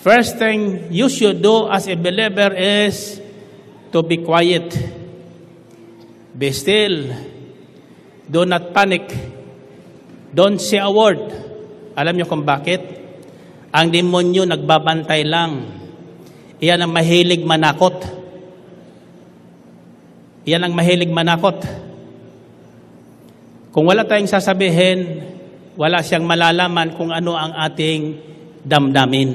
A: first thing you should do as a believer is to be quiet. Be still. Do not panic. Don't say a word. Alam niyo kung bakit? Ang demonyo nagbabantay lang. Iyan ang mahilig manakot. Iyan ang mahilig manakot. Kung wala tayong sasabihin, wala siyang malalaman kung ano ang ating damdamin.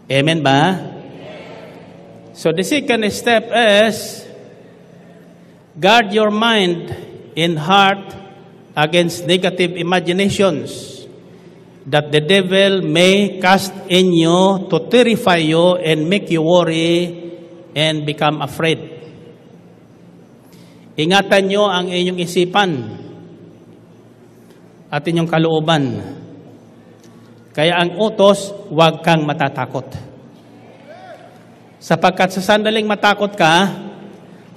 A: Amen ba? So the second step is guard your mind and heart against negative imaginations that the devil may cast in you to terrify you and make you worry and become afraid. Ingatan nyo ang inyong isipan at inyong kalooban. Kaya ang utos, huwag kang matatakot. Sapagkat sa sandaling matakot ka,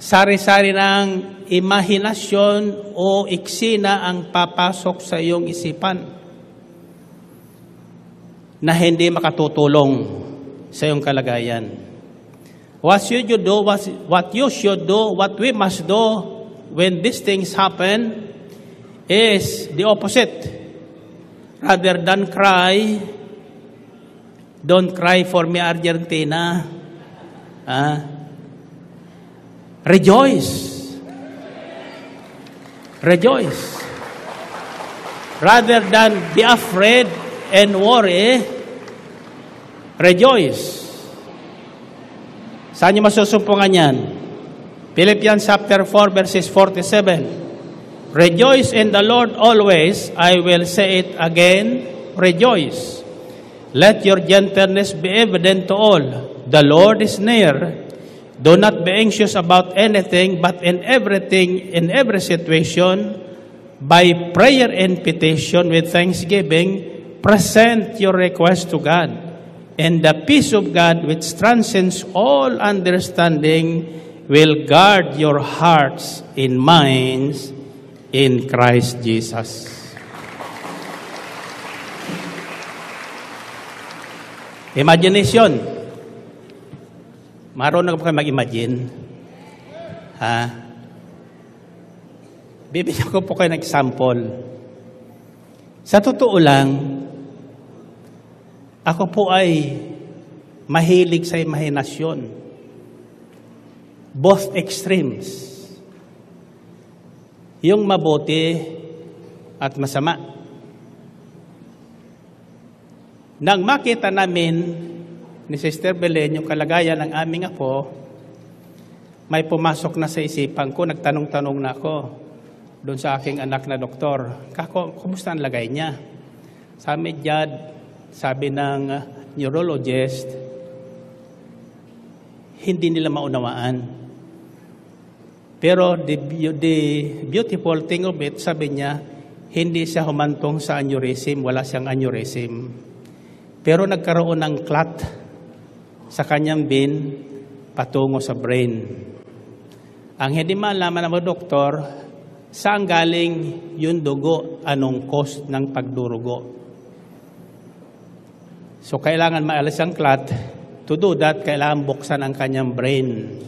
A: sari-sari ng imahinasyon o eksena ang papasok sa iyong isipan na hindi makatutulong sa iyong kalagayan. What should you do? What you should do? What we must do when these things happen is the opposite. Rather than cry, don't cry for me, Argentina. Rejoice. Rejoice. Rather than be afraid and worry, rejoice. Saan niyo masusumpungan yan? Philippians chapter 4 verses 47. Rejoice in the Lord always. I will say it again. Rejoice. Let your gentleness be evident to all. The Lord is near. Do not be anxious about anything, but in everything, in every situation, by prayer and petition with thanksgiving, present your request to God. And the peace of God, which transcends all understanding, will guard your hearts and minds in Christ Jesus. Imagination. Marunong po kayo mag-imagine? Ha? Bibigyan ko po kayo ng example. Sa totoo lang, ako po ay mahilig sa imahinasyon. Both extremes. Yung mabuti at masama. Nang makita namin ni Sister Belen yung kalagayan ng aming apo, may pumasok na sa isipan ko, nagtanong-tanong na ako doon sa aking anak na doktor. Kako, kumusta ang lagay niya? Sabi ng neurologist, hindi nila maunawaan. Pero the beautiful thing of it, sabi niya, hindi siya humantong sa aneurysm, wala siyang aneurysm. Pero nagkaroon ng clot sa kanyang vein patungo sa brain. Ang hindi malaman ng mga doktor, saan galing yung dugo, anong cause ng pagdurugo. So, kailangan maalis ang clot. To do that, kailangan buksan ang kanyang brain.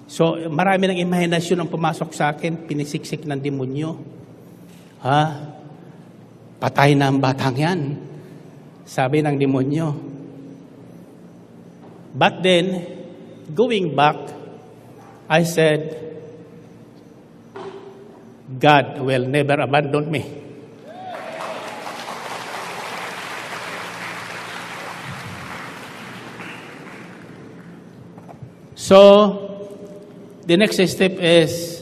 A: So, marami ng imahinasyon ang pumasok sa akin, pinisiksik ng demonyo. Patay na ang batang yan. Sabi ng demonyo. But then, going back, I said, God will never abandon me. So, the next step is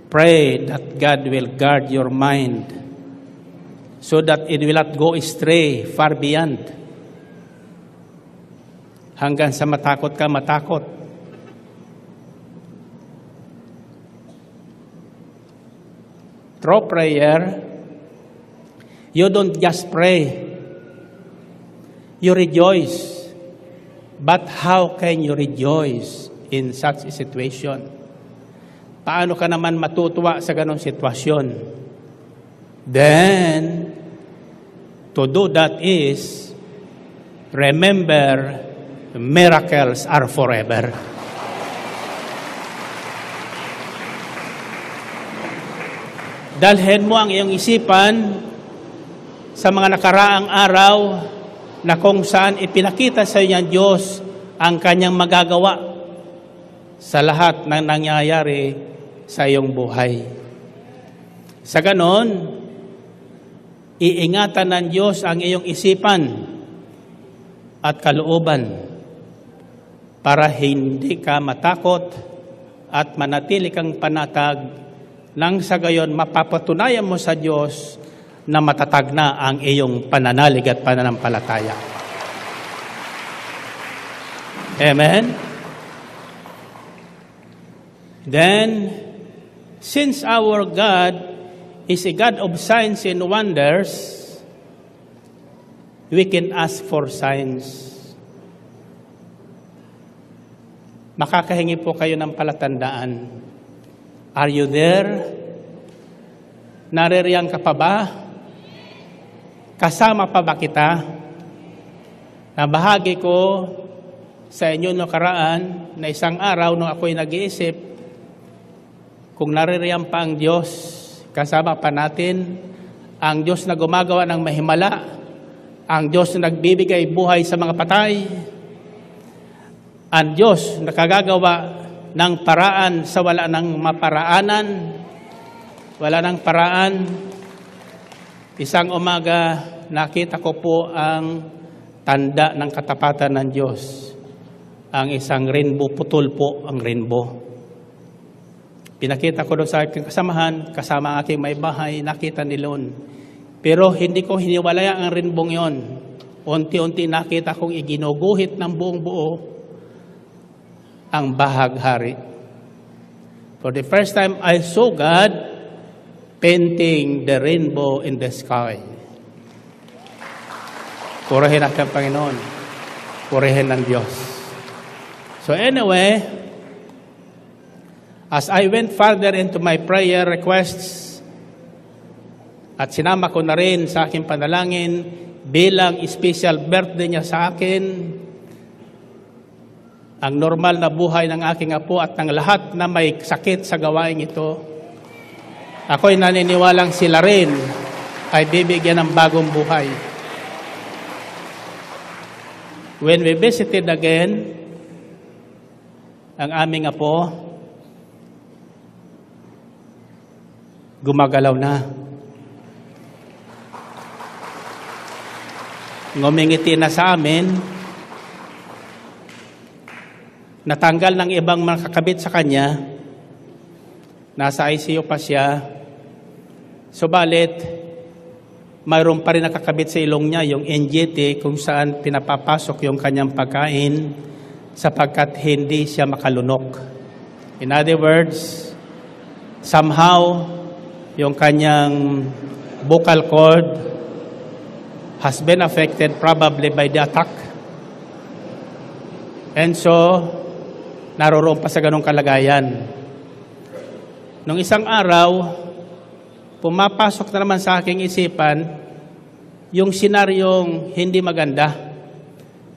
A: pray that God will guard your mind so that it will not go astray far beyond. Hanggang sa matakot ka, matakot. Through prayer, you don't just pray. You rejoice. But how can you rejoice in such a situation? Paano ka naman matutuwa sa ganong sitwasyon? Then, to do that is, remember, miracles are forever. Dalhin mo ang iyong isipan sa mga nakaraang araw na kung saan ipinakita sa iyo ng Diyos ang kanyang magagawa sa lahat ng nangyayari sa iyong buhay. Sa ganon, iingatan ng Diyos ang iyong isipan at kalooban para hindi ka matakot at manatili kang panatag nang sa gayon mapapatunayan mo sa Diyos na matatag na ang iyong pananalig at pananampalataya. Amen? Then, since our God is a God of signs and wonders, we can ask for signs. Makakahingi po kayo ng palatandaan. Are you there? Naririyan ka pa ba? Kasama pa ba kita? Nabahagi ko sa inyo nakaraan na isang araw nung ako'y nag-iisip, kung naririyan pa ang Diyos, kasama pa natin, ang Diyos na gumagawa ng mahimala, ang Diyos na nagbibigay buhay sa mga patay, ang Diyos na kagagawa ng paraan sa wala ng maparaanan, wala ng paraan. Isang umaga, nakita ko po ang tanda ng katapatan ng Diyos. Ang isang rainbow, putol po ang rainbow. Pinakita ko doon sa aking kasamahan, kasama ang aking may bahay, nakita nilon. Pero hindi ko hiniwalaya ang rainbow yon. Unti-unti nakita kong iginuguhit ng buong buo ang bahaghari. For the first time, I saw God painting the rainbow in the sky. Purihin natin ang Panginoon. Purihin ng Diyos. So anyway, as I went further into my prayer requests, at sinama ko na rin sa aking panalangin bilang special birthday niya sa akin, ang normal na buhay ng aking apo at ng lahat na may sakit sa gawain ito, ako'y naniniwalang sila rin ay bibigyan ng bagong buhay. When we visited again, ang aming apo, gumagalaw na. Ngumingiti na sa amin. Natanggal ng ibang mga kakabit sa kanya. Nasa ICU pa siya. Subalit, mayroon pa rin nakakabit sa ilong niya, yung NGT, kung saan pinapapasok yung kanyang pagkain sapagkat hindi siya makalunok. In other words, somehow, yung kanyang vocal cord has been affected probably by the attack. And so, naroroon pa sa ganong kalagayan. Nung isang araw, pumapasok na naman sa aking isipan yung senaryong hindi maganda.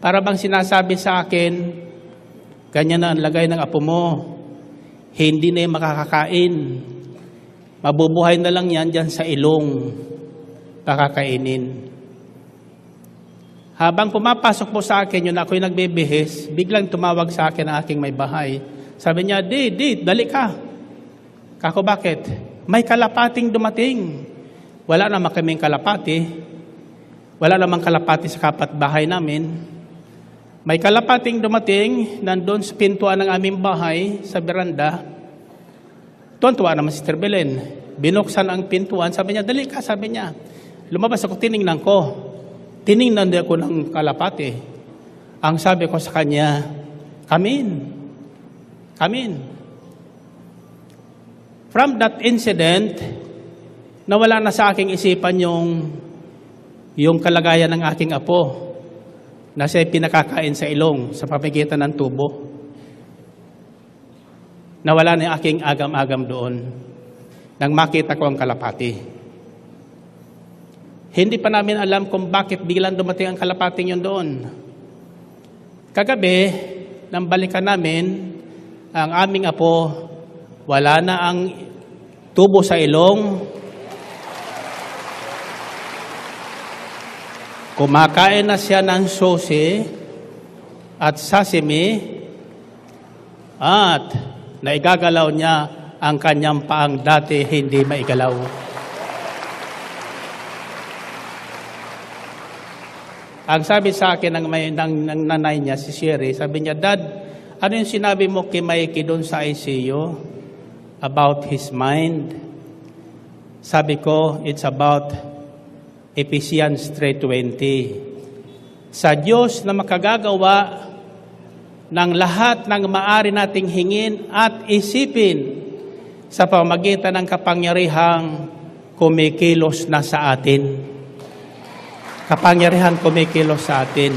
A: Para bang sinasabi sa akin, ganyan na ang lagay ng apo mo, hindi na yung makakakain. Mabubuhay na lang yan dyan sa ilong, pakakainin. Habang pumapasok po sa akin, yun ako'y nagbibihis, biglang tumawag sa akin ang aking may bahay. Sabi niya, Di, dali ka. Kako, bakit? May kalapating dumating. Wala naman kaming kalapati. Wala namang kalapati sa kapatbahay namin. May kalapating dumating, nandun sa pintuan ng aming bahay, sa beranda. Tuwan-tuwa naman si Sister Belen. Binuksan ang pintuan, sabi niya, dali ka, sabi niya. Lumabas ako, tiningnan ko. Tiningnan din ako ng kalapati. Ang sabi ko sa kanya, come in. Come in. From that incident, nawala na sa aking isipan yung kalagayan ng aking apo na siya pinakakain sa ilong sa pamagitan ng tubo. Nawala na yung aking agam-agam doon nang makita ko ang kalapati. Hindi pa namin alam kung bakit biglang dumating ang kalapating yun doon. Kagabi, nang balikan namin, ang aming apo, wala na ang tubo sa ilong, kumakain na siya ng susi at sasimi, at naigagalaw niya ang kanyang paang dati hindi maigalaw. Ang sabi sa akin ng nanay niya, si Sherry, sabi niya, Dad, ano yung sinabi mo kay Mikey doon sa ICU about his mind? Sabi ko, it's about Ephesians 3:20. Sa Diyos na makagagawa ng lahat ng maaari nating hingin at isipin sa pamamagitan ng kapangyarihang kumikilos na sa atin. Kapangyarihan kumikilos sa atin.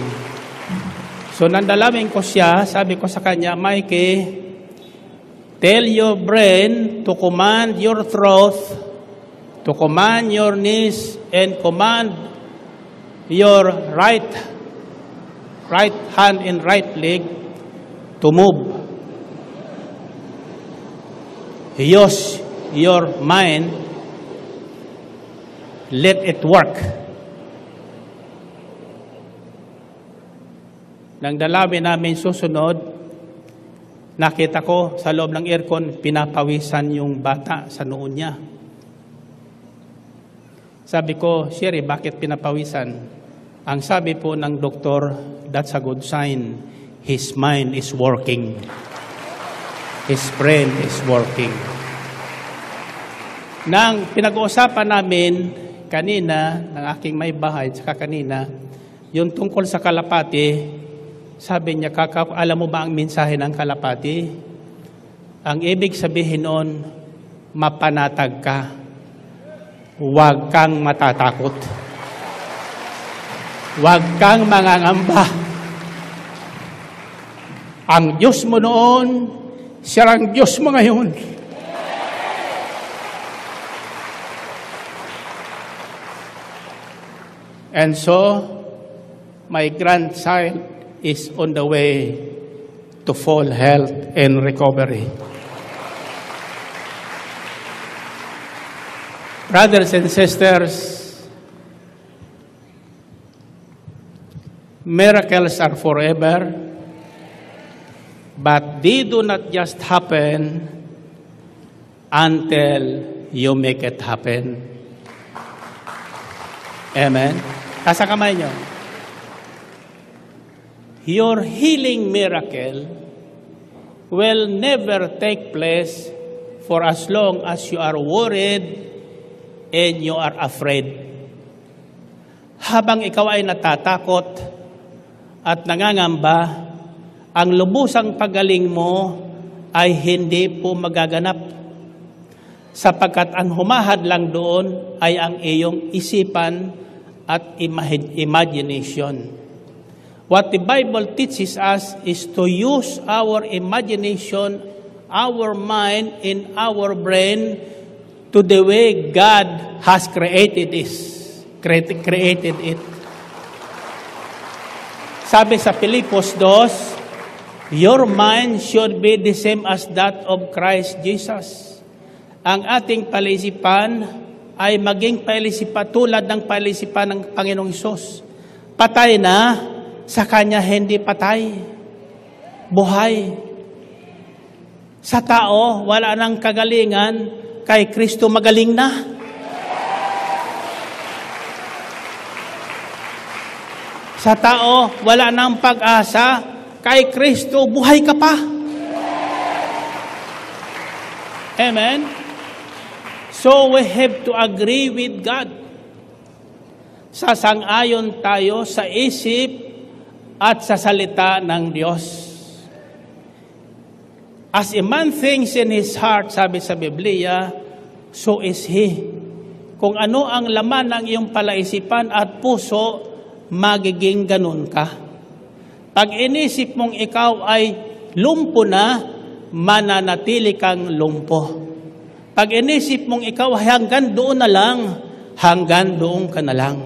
A: So nandalangin ko siya, sabi ko sa kanya, Mikey, tell your brain to command your throat, to command your knees, and command your right hand and right leg to move. Use your mind, let it work. Nang dalawin namin susunod, nakita ko sa loob ng aircon, pinapawisan yung bata sa noon niya. Sabi ko, Sherry, bakit pinapawisan? Ang sabi po ng doktor, that's a good sign. His mind is working. His brain is working. Nang pinag-uusapan namin kanina, ng aking may bahay, saka kanina, yung tungkol sa kalapati, sabi niya, alam mo ba ang mensahe ng kalapati? Ang ibig sabihin noon, mapanatag ka. Huwag kang matatakot. Huwag kang mangangamba. Ang Diyos mo noon, siya ang Diyos mo ngayon. And so, my grandchild is on the way to full health and recovery. Brothers and sisters, miracles are forever, but they do not just happen until you make it happen. Amen? Kasa kamay nyo. Your healing miracle will never take place for as long as you are worried and you are afraid. Habang ikaw ay natatakot at nangangamba, ang lubusang pagaling mo ay hindi po magaganap. Sapagkat ang humahad lang doon ay ang iyong isipan at imagination. What the Bible teaches us is to use our imagination, our mind, and our brain to the way God has created it. Sabi sa Pilipos 2, your mind should be the same as that of Christ Jesus. Ang ating palisipan ay maging palisipan tulad ng palisipan ng Panginoong Hesus. Patay na, sa Kanya hindi patay. Buhay. Sa tao, wala nang kagalingan, kay Kristo magaling na. Sa tao, wala nang pag-asa, kay Kristo buhay ka pa. Amen? So we have to agree with God. Sasang-ayon tayo sa isip at sa salita ng Diyos. As a man thinks in his heart, sabi sa Biblia, so is he. Kung ano ang laman ng iyong palaisipan at puso, magiging ganun ka. Pag inisip mong ikaw ay lumpo na, mananatili kang lumpo. Pag inisip mong ikaw ay hanggang doon na lang, hanggang doon ka na lang.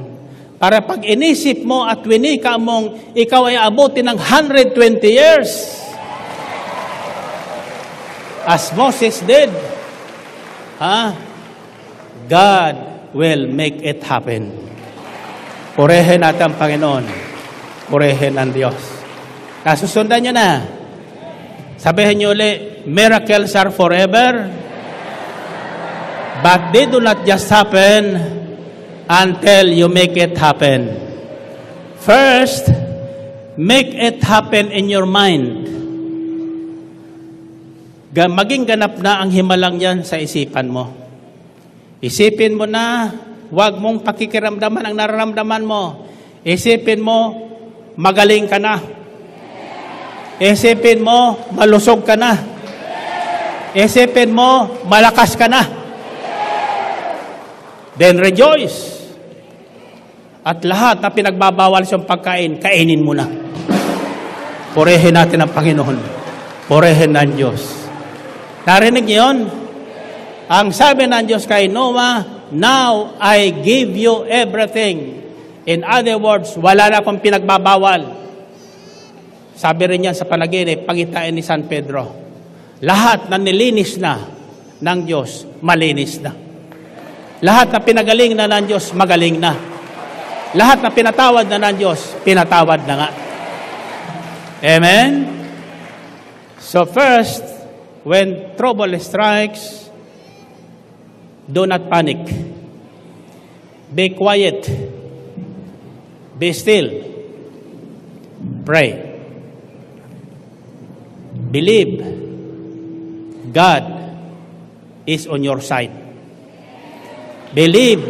A: Para pag inisip mo at winika mong ikaw ay abutin ng 120 years, as Moses did, God will make it happen. Purihin natin ang Panginoon. Purihin ang Diyos. Nasusundan nyo na. Sabihin nyo ulit, miracles are forever, but they do not just happen until you make it happen. First, make it happen in your mind. Maging ganap na ang himalang yan sa isipan mo. Isipin mo na, huwag mong pakikiramdaman ang nararamdaman mo. Isipin mo, magaling ka na. Isipin mo, malusog ka na. Isipin mo, malakas ka na. Then rejoice. At lahat na pinagbabawal sa pagkain, kainin mo na. Purihin natin ang Panginoon. Purihin ng Diyos. Narinig niyo yun? Ang sabi ng Diyos kay Noah, now I give you everything. In other words, wala na akong pinagbabawal. Sabi rin yan sa panaginip, pangitain ni San Pedro. Lahat na nilinis na ng Diyos, malinis na. Lahat na pinagaling na ng Diyos, magaling na. Lahat na pinatawad na ng Diyos, pinatawad na nga. Amen? So first, when trouble strikes, do not panic. Be quiet. Be still. Pray. Believe God is on your side. Believe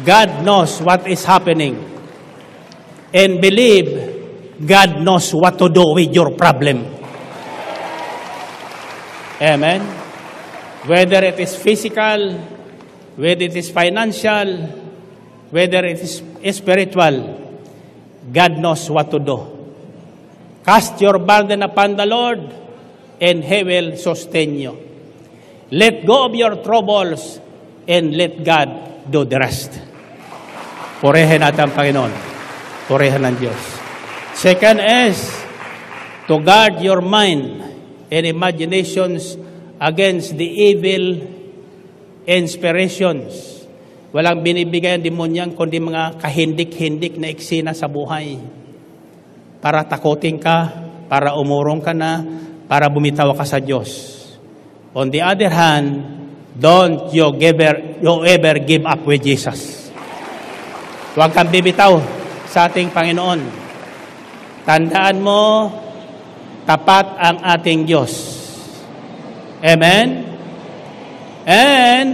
A: God knows what is happening. And believe God knows what to do with your problem. Amen? Whether it is physical, whether it is financial, whether it is spiritual, God knows what to do. Cast your burden upon the Lord, and He will sustain you. Let go of your troubles, and let God do the rest. Purihin natin ang Panginoon. Purihin ng Diyos. Second is, to guard your mind and imaginations against the evil inspirations. Walang binibigay ang demonyan kundi mga kahindik-hindik na eksena sa buhay. Para takutin ka, para umurong ka na, para bumitaw ka sa Diyos. On the other hand, don't you ever give up with Jesus. Huwag kang bibitaw sa ating Panginoon. Tandaan mo, tapat ang ating Diyos. Amen? And,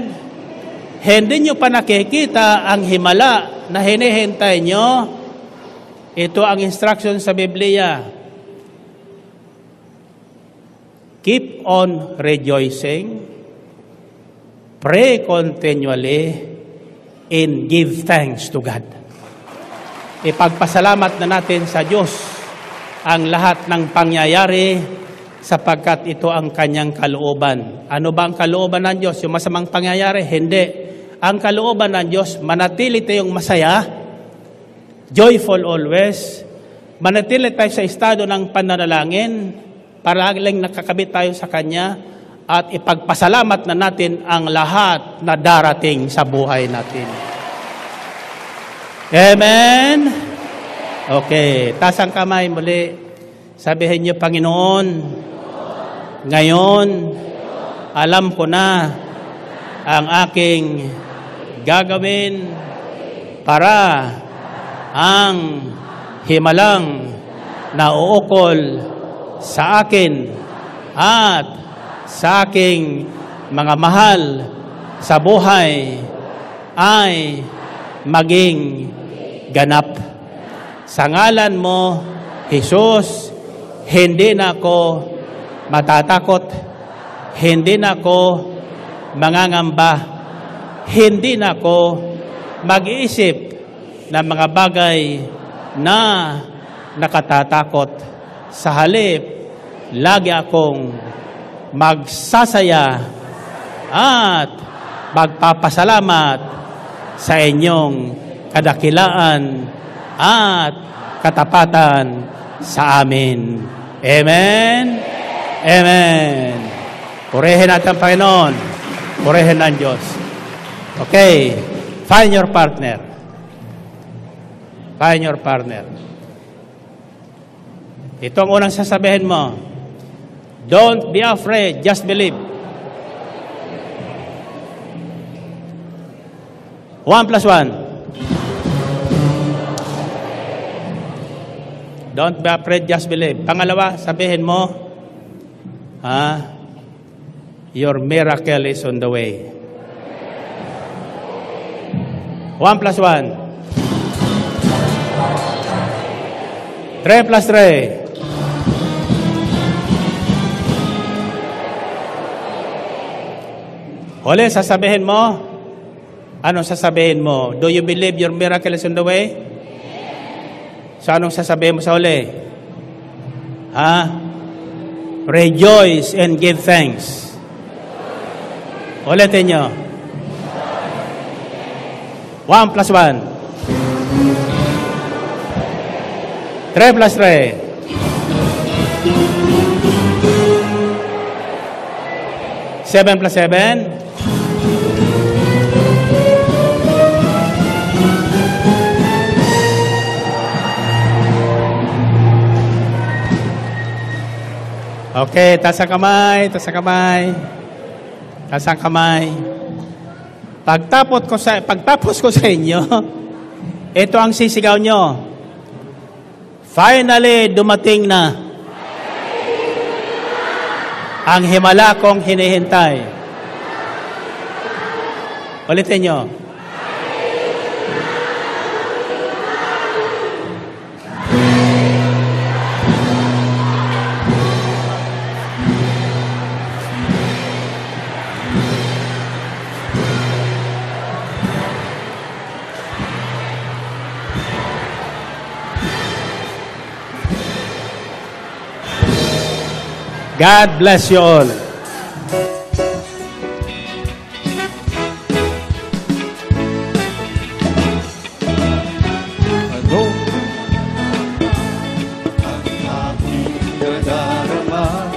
A: hindi nyo pa nakikita ang himala na hinihintay nyo. Ito ang instruction sa Biblia. Keep on rejoicing, pray continually, and give thanks to God. Ipagpasalamat na natin sa Diyos ang lahat ng pangyayari sapagkat ito ang kanyang kalooban. Ano ba ang kalooban ng Diyos? Yung masamang pangyayari? Hindi. Ang kalooban ng Diyos, manatili tayong masaya, joyful always, manatili tayo sa estado ng pananalangin, paraling nakakabit tayo sa Kanya, at ipagpasalamat na natin ang lahat na darating sa buhay natin. Amen? Okay, taas ang kamay muli. Sabihin niyo, Panginoon, ngayon, alam ko na ang aking gagawin para ang himalang na uukol sa akin at sa aking mga mahal sa buhay ay maging ganap. Sa ngalan mo, Jesus, hindi na ako matatakot, hindi na ako mangangamba, hindi na ako mag-iisip ng mga bagay na nakatatakot. Sa halip, lagi akong magsasaya at magpapasalamat sa inyong kadakilaan at katapatan sa amin. Amen? Amen. Purihin natin ang Panginoon. Purihin ang Diyos. Okay. Find your partner. Find your partner. Ito ang unang sasabihin mo. Don't be afraid, just believe. 1 plus 1. Don't be afraid, just believe. Pangalawa, sabihin mo, your miracle is on the way. 1 plus 1. 3 plus 3. Huli, sasabihin mo? Anong sasabihin mo? Do you believe your miracle is on the way? So, anong sasabihin mo sa huli? Rejoice and give thanks. Ulitin nyo. 1 plus 1. 3 plus 3. Seven plus 7. Okay, taas ang kamay, taas ang kamay. Taas ang kamay. Pagtapos ko sa inyo, ito ang sisigaw nyo. Finally, dumating na ang himala kong hinihintay. Ulitin nyo. God bless you all.
B: Ano ang aking nadarama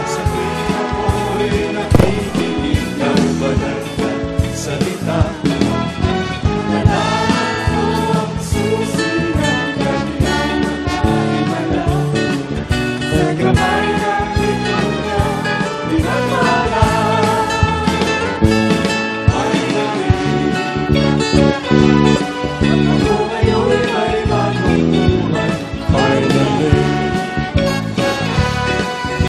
B: sa tuwing ako'y nakikinig ng banal na salita? Kailangan ko ang susi ng kanyang himala sa gabay